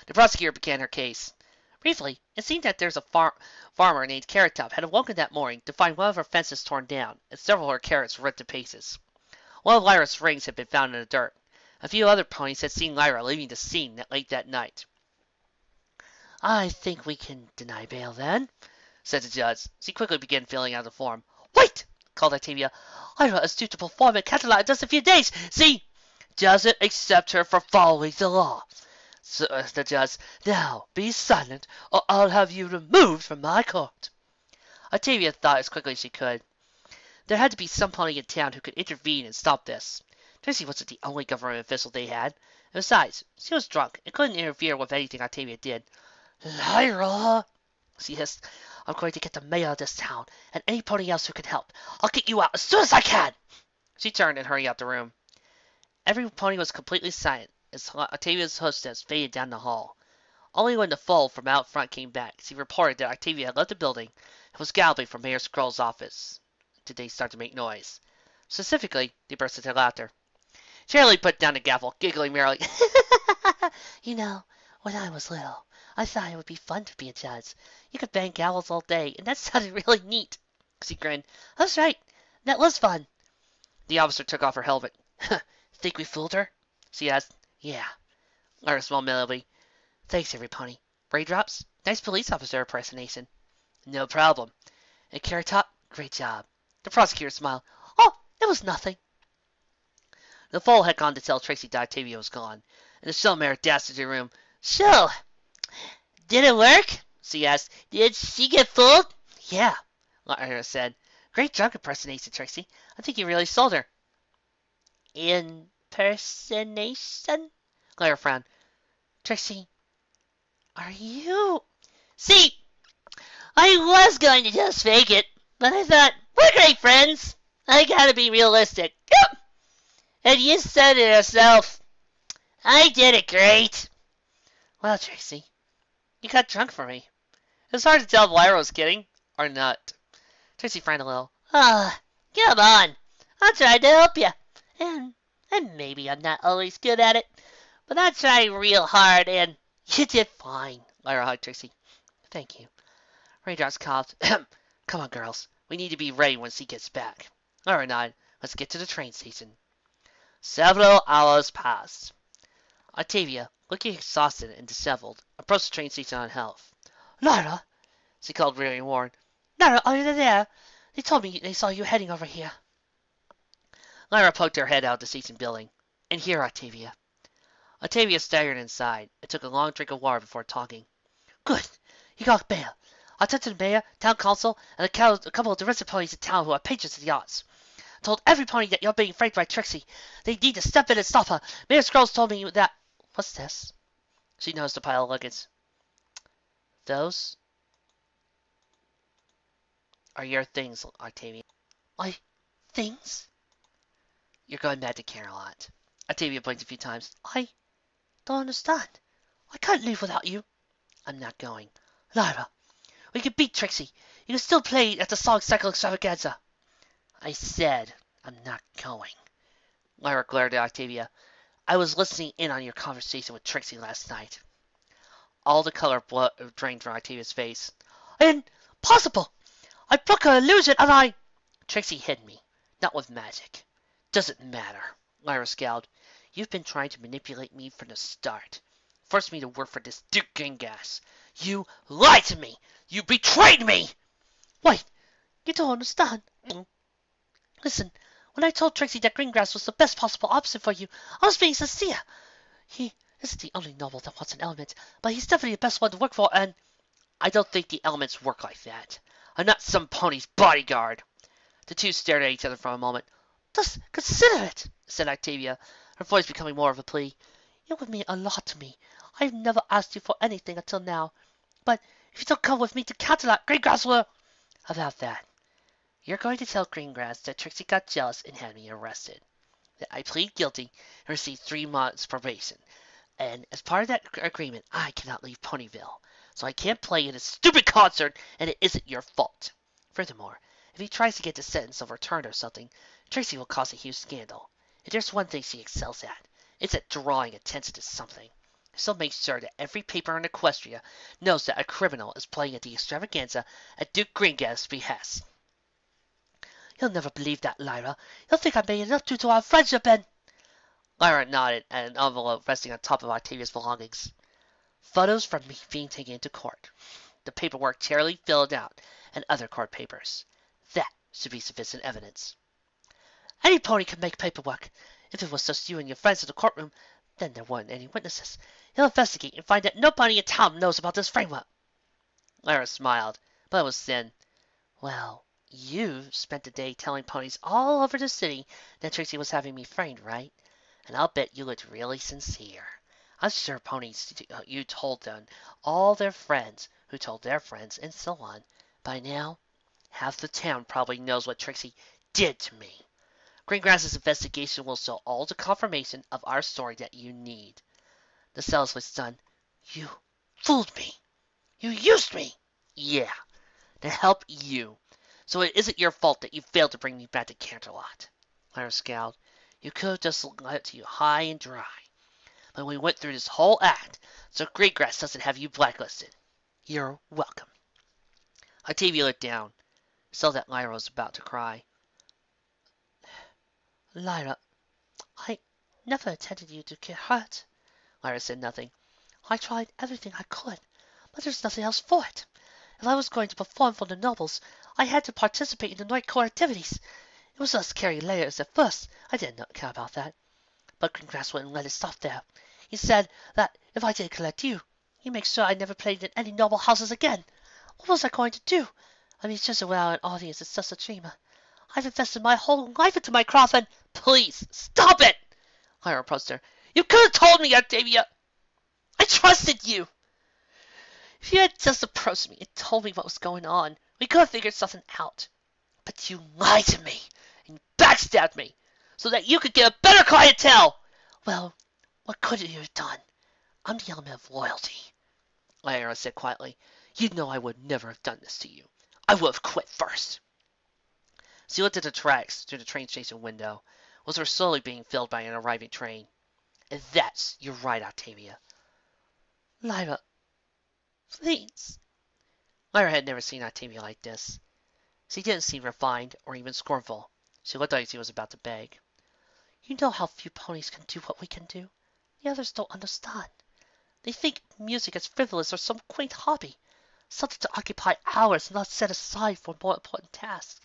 The prosecutor began her case. Briefly, it seemed that there's a farmer named Carrotop had awoken that morning to find one of her fences torn down and several of her carrots ripped to pieces. One of Lyra's rings had been found in the dirt. A few other ponies had seen Lyra leaving the scene late that night. I think we can deny bail then, said the judge. She quickly began filling out the form. Wait, called Octavia. Lyra is due to perform at Canterlot in just a few days. See, doesn't accept her for following the law. So, the judge. Now, be silent, or I'll have you removed from my court. Octavia thought as quickly as she could. There had to be some pony in town who could intervene and stop this. Trixie wasn't the only government official they had. And besides, she was drunk and couldn't interfere with anything Octavia did. Lyra, she hissed, I'm going to get the mayor of this town and anybody else who can help. I'll get you out as soon as I can. She turned and hurried out the room. Every pony was completely silent as Octavia's hostess faded down the hall. Only when the foal from out front came back, she reported that Octavia had left the building and was galloping from Mayor Scroll's office. Did they start to make noise? Specifically, they burst into laughter. Shirley put down the gavel, giggling merrily. You know, when I was little, I thought it would be fun to be a judge. You could bang gavels all day, and that sounded really neat. She grinned. That's right. That was fun. The officer took off her helmet. Think we fooled her? She asked. Yeah. Lyra smiled mellow. Thanks, every pony. Raindrops? Nice police officer impersonation. No problem. And Carrot Top? Great job. The prosecutor smiled. Oh, it was nothing. The foal had gone to tell Trixie that Octavia was gone, and the show mare dashed into the room. So, did it work? She asked. Did she get fooled? Yeah, Lyra said. Great drunk impersonation, Trixie. I think you really sold her. Impersonation? Lyra frowned. Trixie, are you... See, I was going to just fake it, but I thought, we're great friends. I gotta be realistic. Yep. And you said it yourself. I did it great. Well, Trixie, you got drunk for me. It was hard to tell if Lyra was kidding or not. Trixie frowned a little. Ah, come on. I tried to help you. And maybe I'm not always good at it, but I tried real hard and you did fine. Lyra hugged Trixie. Thank you. Raindrops coughed. Come on, girls. We need to be ready when she gets back. Lyra nodded. Let's get to the train station. Several hours passed. Octavia, looking exhausted and disheveled, approached the train station on health. Lyra, she called really warned. Lyra, are you there? They told me they saw you heading over here. Lyra poked her head out of the station building. And here, Octavia. Octavia staggered inside and took a long drink of water before talking. Good. You got bail. I talked to the mayor, town council, and a couple of the ponies in town who are patrons of the arts. I told every pony that you're being framed by Trixie. They need to step in and stop her. Mayor Scrolls told me that... What's this? She noticed a pile of luggage. Those are your things, Octavia. My things? You're going back to Canterlot. Octavia blinked a few times. I don't understand. I can't leave without you. I'm not going. Lyra, we can beat Trixie. You can still play at the Song Cycle Extravaganza. I said I'm not going. Lyra glared at Octavia. I was listening in on your conversation with Trixie last night. All the color drained from Octavia's face. Impossible! I broke her illusion and I... Trixie hid me. Not with magic. Doesn't matter. Lyra scowled. You've been trying to manipulate me from the start. Forced me to work for this Duke Gringas. You lied to me! You betrayed me! Wait, you don't understand. Listen, when I told Trixie that Greengrass was the best possible option for you, I was being sincere. He isn't the only noble that wants an element, but he's definitely the best one to work for, and... I don't think the elements work like that. I'm not some pony's bodyguard. The two stared at each other for a moment. Just consider it, said Octavia, her voice becoming more of a plea. You would mean a lot to me. I've never asked you for anything until now. But if you don't come with me to Canterlot, Greengrass will... About that. You're going to tell Greengrass that Trixie got jealous and had me arrested. That I plead guilty and received 3 months probation. And as part of that agreement, I cannot leave Ponyville. So I can't play in a stupid concert, and it isn't your fault. Furthermore, if he tries to get the sentence overturned or something, Trixie will cause a huge scandal. If there's one thing she excels at, it's at drawing attention to something. So make sure that every paper in Equestria knows that a criminal is playing at the extravaganza at Duke Gringas's behest. You'll never believe that, Lyra. You'll think I made it up to our friendship and... Lyra nodded at an envelope resting on top of Octavia's belongings. Photos from me being taken into court. The paperwork Charlie filled out, and other court papers. That should be sufficient evidence. Any pony can make paperwork. If it was just you and your friends in the courtroom, then there weren't any witnesses. He'll investigate and find that nobody in town knows about this framework. Lyra smiled, but it was thin. Well, You spent the day telling ponies all over the city that Trixie was having me framed, right? And I'll bet you looked really sincere. I'm sure ponies you told them, all their friends who told their friends, and so on. By now, half the town probably knows what Trixie did to me. Greengrass's investigation will show all the confirmation of our story that you need. The cellist was stunned. You fooled me. You used me. Yeah, to help you. So it isn't your fault that you failed to bring me back to Canterlot. Lyra scowled. You could have just let you high and dry. But we went through this whole act, so Greengrass doesn't have you blacklisted. You're welcome. Octavia looked down, saw that Lyra was about to cry. Lyra, I never intended you to get hurt. Lyra said nothing. I tried everything I could, but there's nothing else for it. If I was going to perform for the nobles, I had to participate in the night court activities. It was us carrying layers at first. I didn't care about that. But Greengrass wouldn't let it stop there. He said that if I didn't collect you, he'd make sure I never played in any noble houses again. What was I going to do? I mean, just allow an audience is just a dreamer. I've invested my whole life into my craft and... Please, stop it! Lyra approached her. You could have told me, Octavia! I trusted you! If you had just approached me and told me what was going on, we could have figured something out. But you lied to me and backstabbed me so that you could get a better clientele. Well, what could you have done? I'm the element of loyalty. Lyra said quietly. You know I would never have done this to you. I would have quit first. She looked at the tracks through the train station window, which were slowly being filled by an arriving train. And that's you're right, Octavia. Lyra, please. Lyra had never seen Octavia like this. She didn't seem refined or even scornful. She looked like she was about to beg. You know how few ponies can do what we can do. The others don't understand. They think music is frivolous or some quaint hobby, something to occupy hours and not set aside for more important tasks.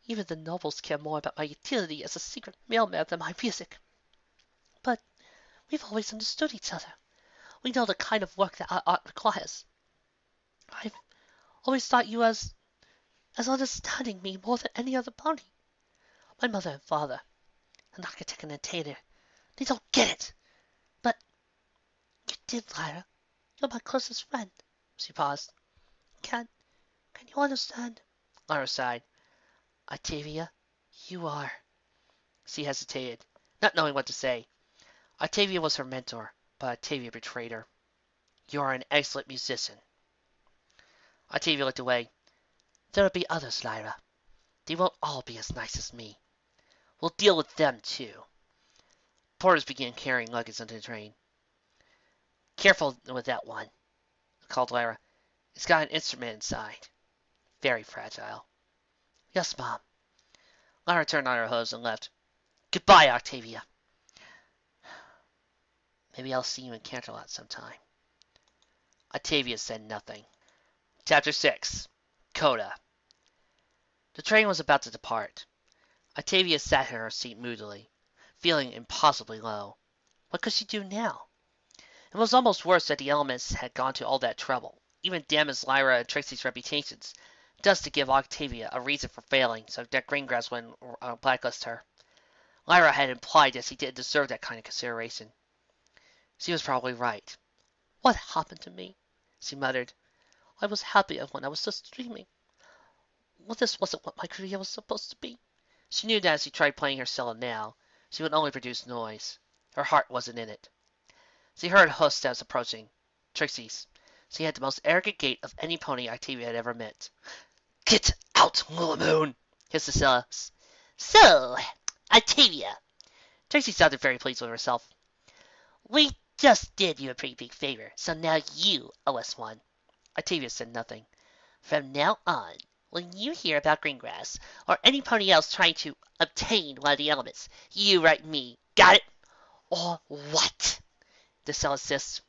Even the nobles care more about my utility as a secret mailman than my music. But we've always understood each other. We know the kind of work that our art requires. I've always thought you as understanding me more than any other pony. My mother and father, an architect and a tailor, they don't get it. But you did, Lyra. You're my closest friend. She paused. Can you understand? Lyra sighed. Octavia, you are. She hesitated, not knowing what to say. Octavia was her mentor, but Octavia betrayed her. You are an excellent musician. Octavia looked away. There'll be others, Lyra. They won't all be as nice as me. We'll deal with them, too. Porters began carrying luggage onto the train. Careful with that one, called Lyra. It's got an instrument inside. Very fragile. Yes, Mom. Lyra turned on her hose and left. Goodbye, Octavia. Maybe I'll see you in Canterlot sometime. Octavia said nothing. Chapter 6. Coda. The train was about to depart. Octavia sat in her seat moodily, feeling impossibly low. What could she do now? It was almost worse that the elements had gone to all that trouble, even damaged Lyra and Trixie's reputations, just to give Octavia a reason for failing so that Greengrass wouldn't blacklist her. Lyra had implied that she didn't deserve that kind of consideration. She was probably right. What happened to me? She muttered. I was happy when I was just dreaming. Well, this wasn't what my career was supposed to be. She knew that as she tried playing her cello now, she would only produce noise. Her heart wasn't in it. She heard hoof steps approaching. Trixie's. She had the most arrogant gait of any pony Octavia had ever met. Get out, Moon! hissed the cellist. So, Octavia, Trixie sounded very pleased with herself. we just did you a pretty big favor, so now you owe us one. Octavia said nothing. From now on, when you hear about Greengrass, or any pony else trying to obtain one of the elements, you write me. Got it? Or what? The cellist hissed.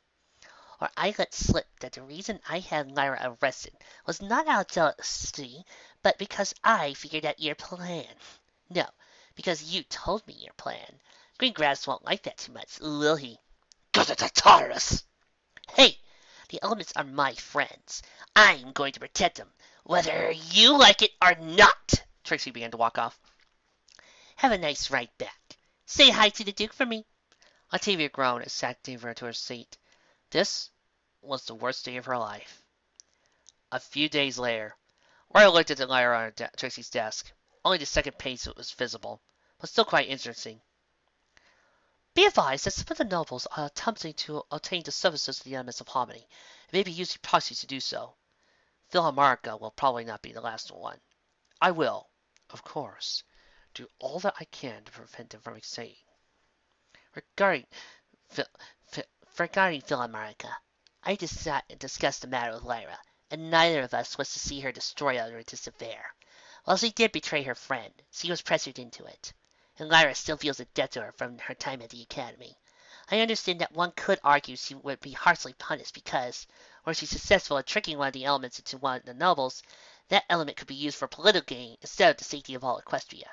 Or I let slip that the reason I had Lyra arrested was not out of jealousy, but because I figured out your plan. No, because you told me your plan. Greengrass won't like that too much, will he? Go to the Taurus! Hey, the elements are my friends. I'm going to protect them, whether you like it or not. Trixie began to walk off. Have a nice ride back. Say hi to the Duke for me. Octavia groaned and sat deeper into her seat. This was the worst day of her life. A few days later, Lyra looked at the lyre on Trixie's desk. Only the second page was visible, but still quite interesting. Be advised that some of the nobles are attempting to obtain the services of the elements of harmony, and may be using proxies to do so. Philharmonica will probably not be the last one. I will, of course, do all that I can to prevent them from succeeding. Regarding Philharmonica, I discussed the matter with Lyra, and neither of us was to see her destroy under this affair. While she did betray her friend, she was pressured into it, and Lyra still feels a debt to her from her time at the academy. I understand that one could argue she would be harshly punished because, were she successful at tricking one of the elements into one of the nobles, that element could be used for political gain instead of the safety of all Equestria.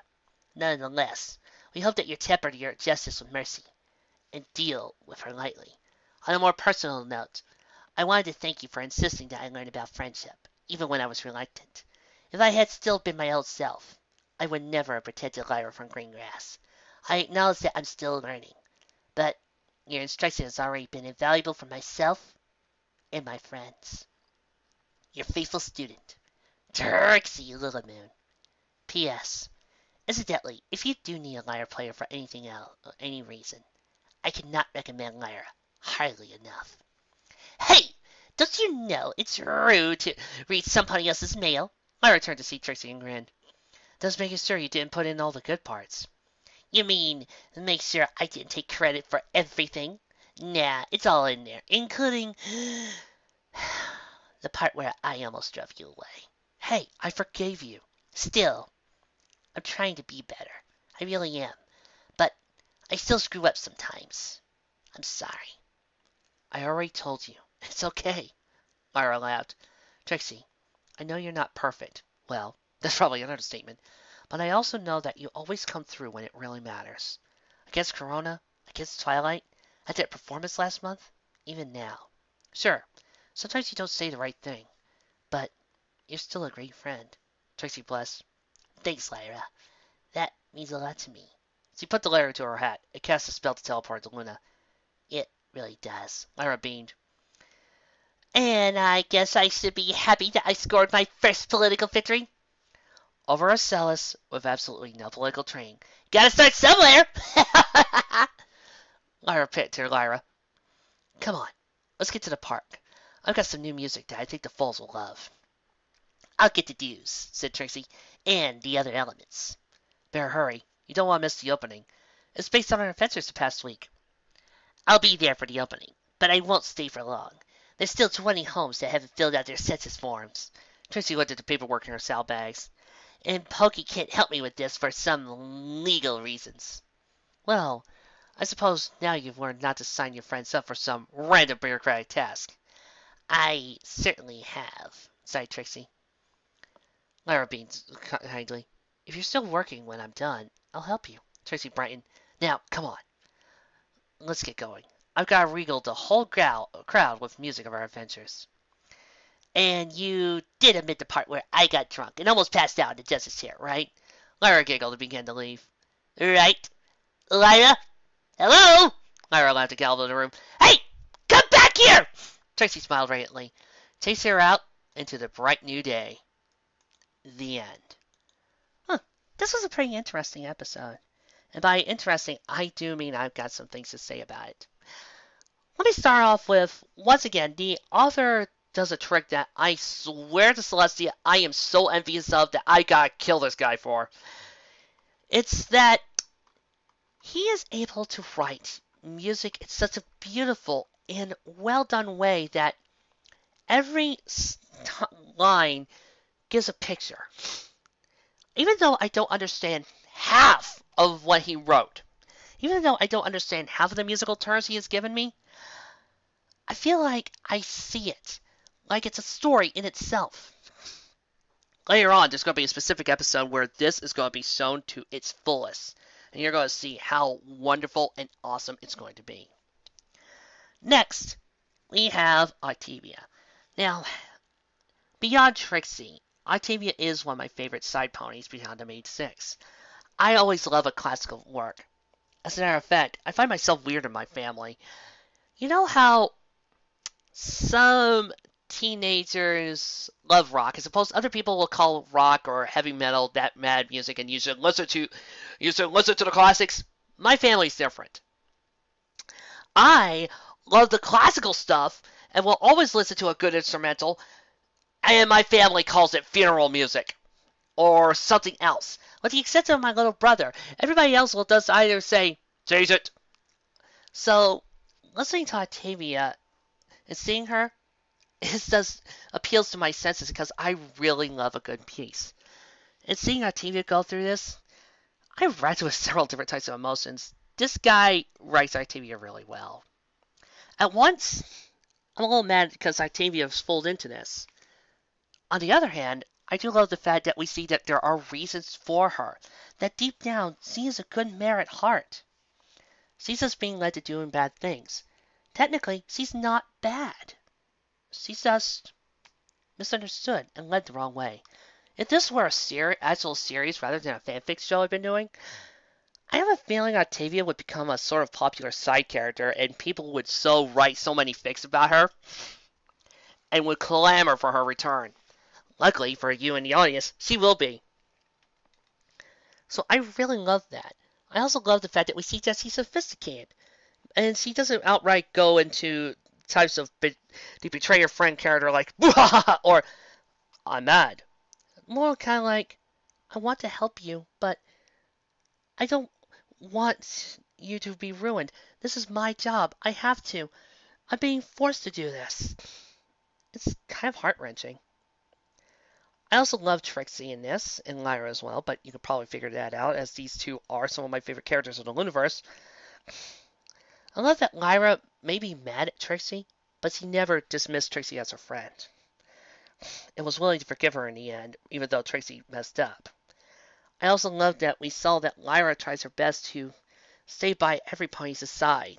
Nonetheless, we hope that you temper your justice with mercy, and deal with her lightly. On a more personal note, I wanted to thank you for insisting that I learn about friendship, even when I was reluctant. If I had still been my old self, I would never have protected Lyra from Greengrass. I acknowledge that I'm still learning, but your instruction has already been invaluable for myself and my friends. Your faithful student, Trixie Lillamoon. P.S. Incidentally, if you do need a lyre player for anything else, or any reason, I cannot recommend Lyra highly enough. Hey! Don't you know it's rude to read somebody else's mail? Lyra turned to see Trixie and grinned. Just making sure you didn't put in all the good parts. You mean make sure I didn't take credit for everything? Nah, it's all in there, including the part where I almost drove you away. Hey, I forgave you. Still, I'm trying to be better. I really am. But I still screw up sometimes. I'm sorry. I already told you. It's okay. Lyra laughed. Trixie, I know you're not perfect. Well, that's probably an understatement. But I also know that you always come through when it really matters. Against Corona, against Twilight, at that performance last month, even now. Sure, sometimes you don't say the right thing, but you're still a great friend. Trixie blessed. Thanks, Lyra. That means a lot to me. She put the lyre into her hat and cast a spell to teleport to Luna. It really does. Lyra beamed. And I guess I should be happy that I scored my first political victory. Over a Celis with absolutely no political training. Gotta start somewhere! Lyra picked to Lyra. Come on, let's get to the park. I've got some new music that I think the foals will love. I'll get the dues, said Trixie, and the other elements. Better hurry. You don't want to miss the opening. It's based on our adventures the past week. I'll be there for the opening, but I won't stay for long. There's still 20 homes that haven't filled out their census forms. Trixie looked at the paperwork in her saddlebags. And Pokey can't help me with this for some legal reasons. Well, I suppose now you've learned not to sign your friends up for some random bureaucratic task. I certainly have, sighed Trixie. Lyra beamed kindly. If you're still working when I'm done, I'll help you. Trixie brightened. Now, come on. Let's get going. I've got to regale the whole crowd with music of our adventures. And you did admit the part where I got drunk and almost passed out in the justice chair, right? Lyra giggled and began to leave. Right. Lyra? Hello? Lyra laughed and galloped in the room. Hey! Come back here! Trixie smiled radiantly, chasing her out into the bright new day. The end. This was a pretty interesting episode. And by interesting, I do mean I've got some things to say about it. Let me start off with, once again, the author does a trick that I swear to Celestia I am so envious of that I gotta kill this guy for. It's that he is able to write music in such a beautiful and well done way that every line gives a picture. Even though I don't understand half of what he wrote, even though I don't understand half of the musical terms he has given me, I feel like I see it. Like it's a story in itself. Later on, there's going to be a specific episode where this is going to be shown to its fullest. And you're going to see how wonderful and awesome it's going to be. Next, we have Octavia. Now, beyond Trixie, Octavia is one of my favorite side ponies behind the main six. I always love a classical work. As a matter of fact, I find myself weird in my family. You know how some teenagers love rock. I suppose other people will call rock or heavy metal that mad music, and you should listen to the classics. My family's different. I love the classical stuff and will always listen to a good instrumental, and my family calls it funeral music or something else. With the exception of my little brother, everybody else will just either say, change it. So, listening to Octavia and seeing her, it just appeals to my senses because I really love a good piece. And seeing Octavia go through this, I've read with several different types of emotions. This guy writes Octavia really well. At once, I'm a little mad because Octavia is fooled into this. On the other hand, I do love the fact that we see that there are reasons for her, that deep down she is a good mare at heart. She's just being led to doing bad things. Technically, she's not bad. She's just misunderstood and led the wrong way. If this were a actual series rather than a fanfic show I've been doing, I have a feeling Octavia would become a sort of popular side character and people would write so many fics about her and would clamor for her return. Luckily for you and the audience, she will be. So I really love that. I also love the fact that we see that she's sophisticated. And she doesn't outright go into types of the betrayer friend character like, or I'm mad. More kind of like, I want to help you, but I don't want you to be ruined. This is my job. I have to. I'm being forced to do this. It's kind of heart-wrenching. I also love Trixie in this, and Lyra as well, but you could probably figure that out, as these two are some of my favorite characters in the Lunaverse. I love that Lyra may be mad at Trixie, but she never dismissed Trixie as her friend, and was willing to forgive her in the end, even though Trixie messed up. I also love that we saw that Lyra tries her best to stay by every pony's side,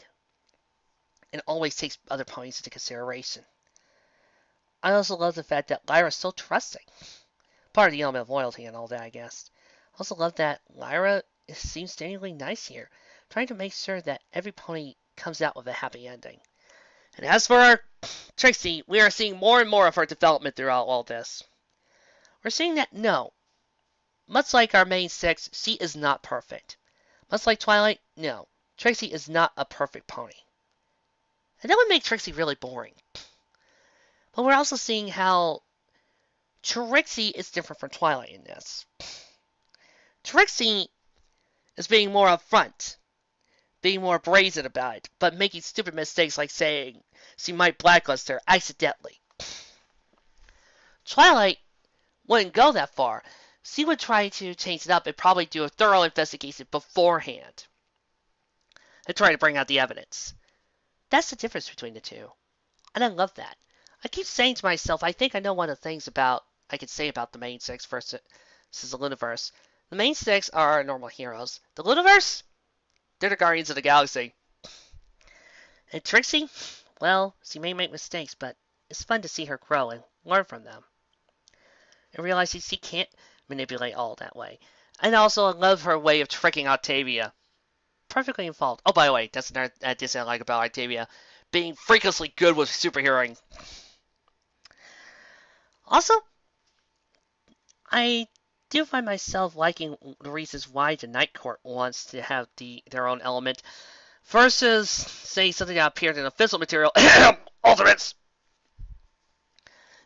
and always takes other ponies into consideration. I also love the fact that Lyra is so trusting. Part of the element of loyalty and all that, I guess. I also love that Lyra seems genuinely nice here, trying to make sure that every pony comes out with a happy ending. And as for our Trixie, we are seeing more and more of her development throughout all this. We're seeing that no, much like our main six, she is not perfect. Much like Twilight, no, Trixie is not a perfect pony. And that would make Trixie really boring. But we're also seeing how Trixie is different from Twilight in this. Trixie is being more upfront, being more brazen about it, but making stupid mistakes like saying she might blacklist her accidentally. Twilight wouldn't go that far. She would try to change it up and probably do a thorough investigation beforehand and try to bring out the evidence. That's the difference between the two. And I love that. I keep saying to myself, I think I know one of the things I could say about the main six versus the Lunaverse. The main six are our normal heroes. The Lunaverse, they're the Guardians of the Galaxy. And Trixie, well, she may make mistakes, but it's fun to see her grow and learn from them. And realize she can't manipulate all that way. And also, I love her way of tricking Octavia. Perfectly involved. Oh, by the way, that's another addition I like about Octavia. Being freakishly good with superheroing. Also, I do find myself liking the reasons why the Night Court wants to have their own element versus, say, something that appeared in official material, Ultimates.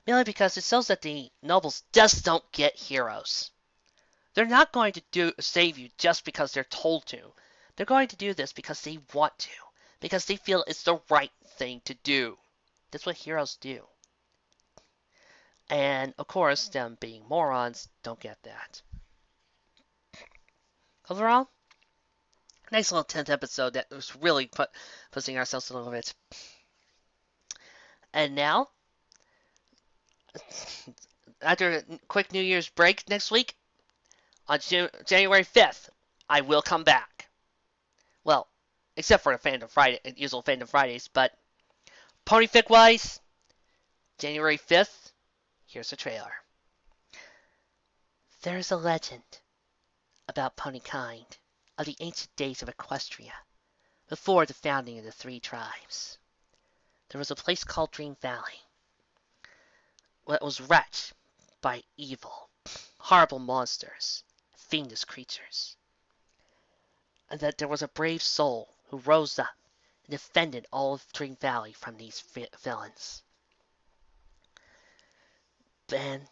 Merely because it shows that the nobles just don't get heroes. They're not going to save you just because they're told to. They're going to do this because they want to, because they feel it's the right thing to do. That's what heroes do. And, of course, them being morons don't get that. Overall, nice little 10th episode that was really pushing ourselves a little bit. And now, after a quick New Year's break next week, on January 5th, I will come back. Well, except for the usual Fandom Fridays, but Ponyfic-wise, January 5th, here's the trailer. There is a legend about ponykind of the ancient days of Equestria, before the founding of the three tribes. There was a place called Dream Valley, that was wrecked by evil, horrible monsters, fiendish creatures, and that there was a brave soul who rose up and defended all of Dream Valley from these villains. Then,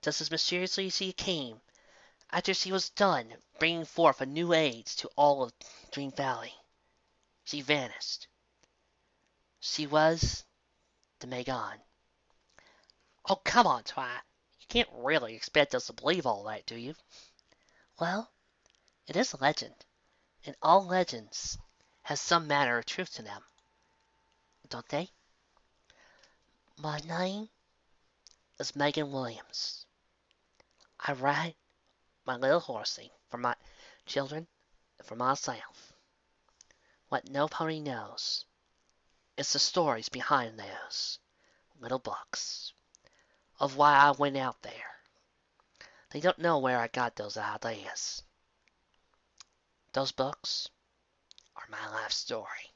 just as mysteriously as she came, after she was done bringing forth a new age to all of Dream Valley, she vanished. She was the Megan. Oh, come on, Twat. You can't really expect us to believe all that, do you? Well, it is a legend, and all legends have some manner of truth to them, don't they? My name is Megan Williams. I ride my little horsey for my children and for myself. What no pony knows is the stories behind those little books of why I went out there. They don't know where I got those ideas. Those books are my life story.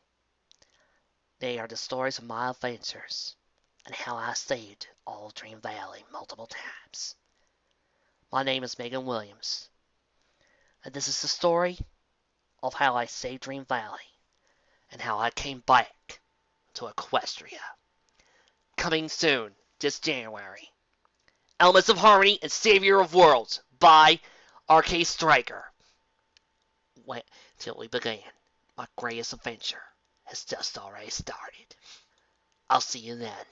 They are the stories of my adventures and how I saved all of Dream Valley multiple times. My name is Megan Williams, and this is the story of how I saved Dream Valley and how I came back to Equestria. Coming soon, this January. Elements of Harmony and Savior of Worlds by Arcade Striker. Wait till we begin. My greatest adventure has just already started. I'll see you then.